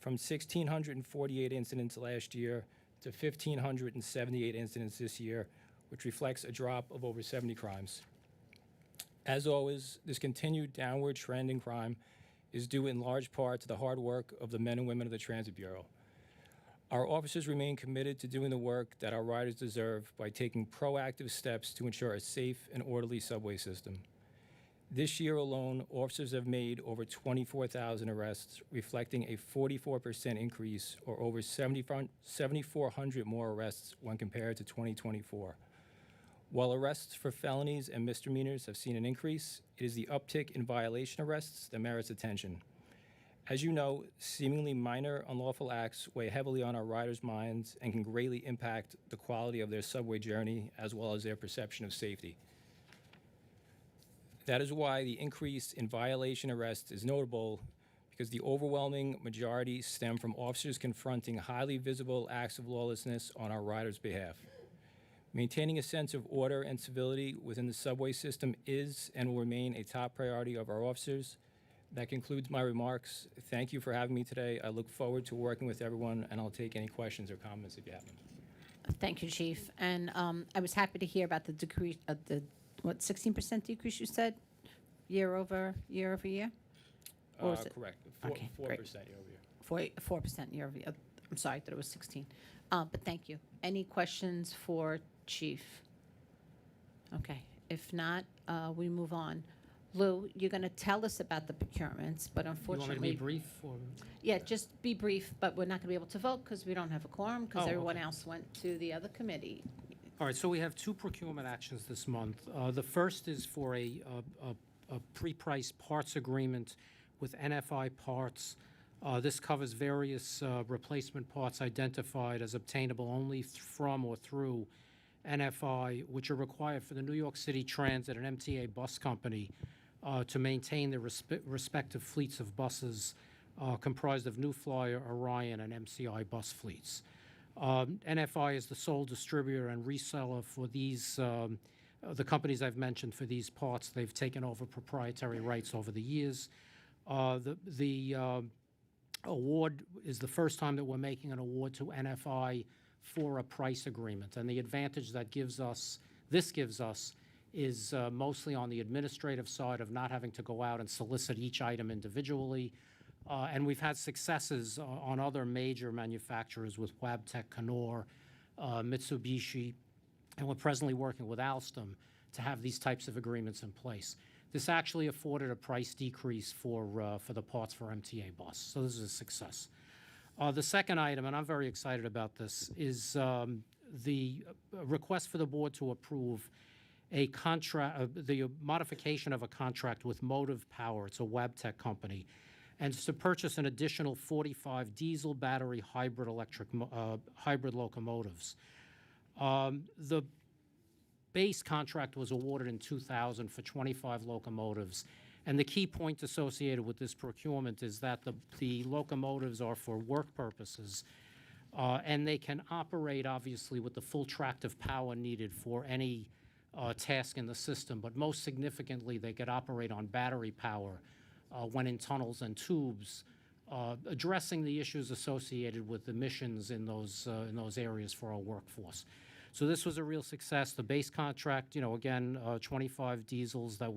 from 1,648 incidents last year to 1,578 incidents this year, which reflects a drop of over 70 crimes. As always, this continued downward trend in crime is due in large part to the hard work of the men and women of the Transit Bureau. Our officers remain committed to doing the work that our riders deserve by taking proactive steps to ensure a safe and orderly subway system. This year alone, officers have made over 24,000 arrests, reflecting a 44% increase, or over 7,400 more arrests when compared to 2024. While arrests for felonies and misdemeanors have seen an increase, it is the uptick in violation arrests that merits attention. As you know, seemingly minor unlawful acts weigh heavily on our riders' minds and can greatly impact the quality of their subway journey as well as their perception of safety. That is why the increase in violation arrests is notable, because the overwhelming majority stem from officers confronting highly visible acts of lawlessness on our riders' behalf. Maintaining a sense of order and civility within the subway system is and will remain a top priority of our officers. That concludes my remarks. Thank you for having me today. I look forward to working with everyone, and I'll take any questions or comments if you have them. Thank you, Chief. And I was happy to hear about the decrease of the 16% decrease you said, year over year? Or was it? Correct. Okay, 4% great. year over year. 4% year over year. I'm sorry, I thought it was 16. But thank you. Any questions for Chief? Okay. If not, we move on. Lou, you're going to tell us about the procurements, but unfortunately... You want me to be brief? Or? Yeah, just be brief, but we're not going to be able to vote because we don't have a quorum because Oh, everyone okay. else went to the other committee. All right, so we have two procurement actions this month. The first is for a pre-priced parts agreement with NFI Parts. This covers various replacement parts identified as obtainable only from or through NFI, which are required for the New York City Transit and MTA bus company to maintain their respective fleets of buses comprised of New Flyer, Orion, and MCI bus fleets. NFI is the sole distributor and reseller for these, the companies I've mentioned for these parts. They've taken over proprietary rights over the years. The award is the first time that we're making an award to NFI for a price agreement. And the advantage that this gives us, is mostly on the administrative side of not having to go out and solicit each item individually. And we've had successes on other major manufacturers with Wabtec, Knorr, Mitsubishi, and we're presently working with Alstom to have these types of agreements in place. This actually afforded a price decrease for the parts for MTA bus, so this is a success. The second item, and I'm very excited about this, is the request for the board to approve a contract, the modification of a contract with Motive Power. It's a Wabtec company, and it's to purchase an additional 45 diesel battery hybrid hybrid locomotives. The base contract was awarded in 2000 for 25 locomotives, and the key point associated with this procurement is that the locomotives are for work purposes, and they can operate obviously with the full tractive power needed for any task in the system, but most significantly, they could operate on battery power when in tunnels and tubes, addressing the issues associated with emissions in those areas for our workforce. So this was a real success. The base contract, again, 25 diesels that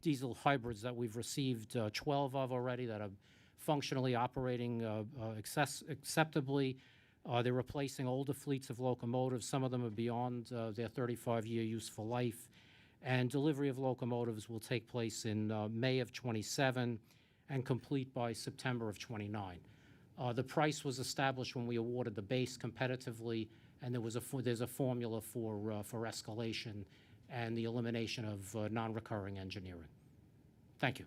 diesel hybrids that we've received 12 of already that are functionally operating acceptably. They're replacing older fleets of locomotives. Some of them are beyond their 35-year useful life. And delivery of locomotives will take place in May of '27 and complete by September of '29. The price was established when we awarded the base competitively, and there's a formula for escalation and the elimination of non-recurring engineering. Thank you.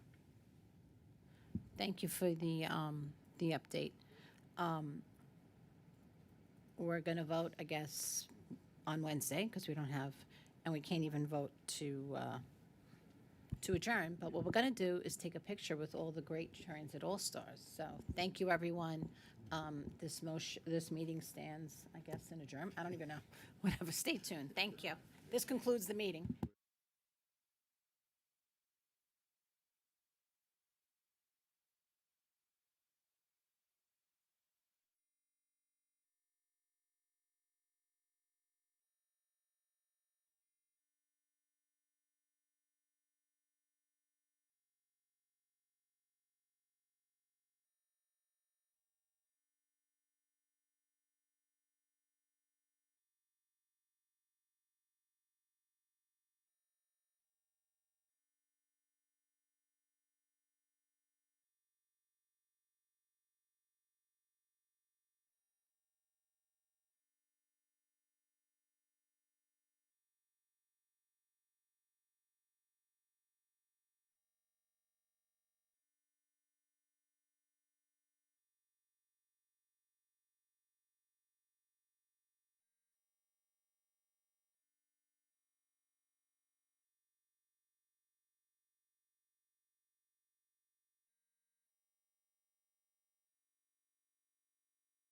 Thank you for the update. We're going to vote, I guess, on Wednesday because we don't have, and we can't even vote to adjourn. But what we're going to do is take a picture with all the great Transit All-Stars. So thank you, everyone. This meeting stands, I guess, in adjourn. I don't even know. Whatever. Stay tuned. Thank you. This concludes the meeting.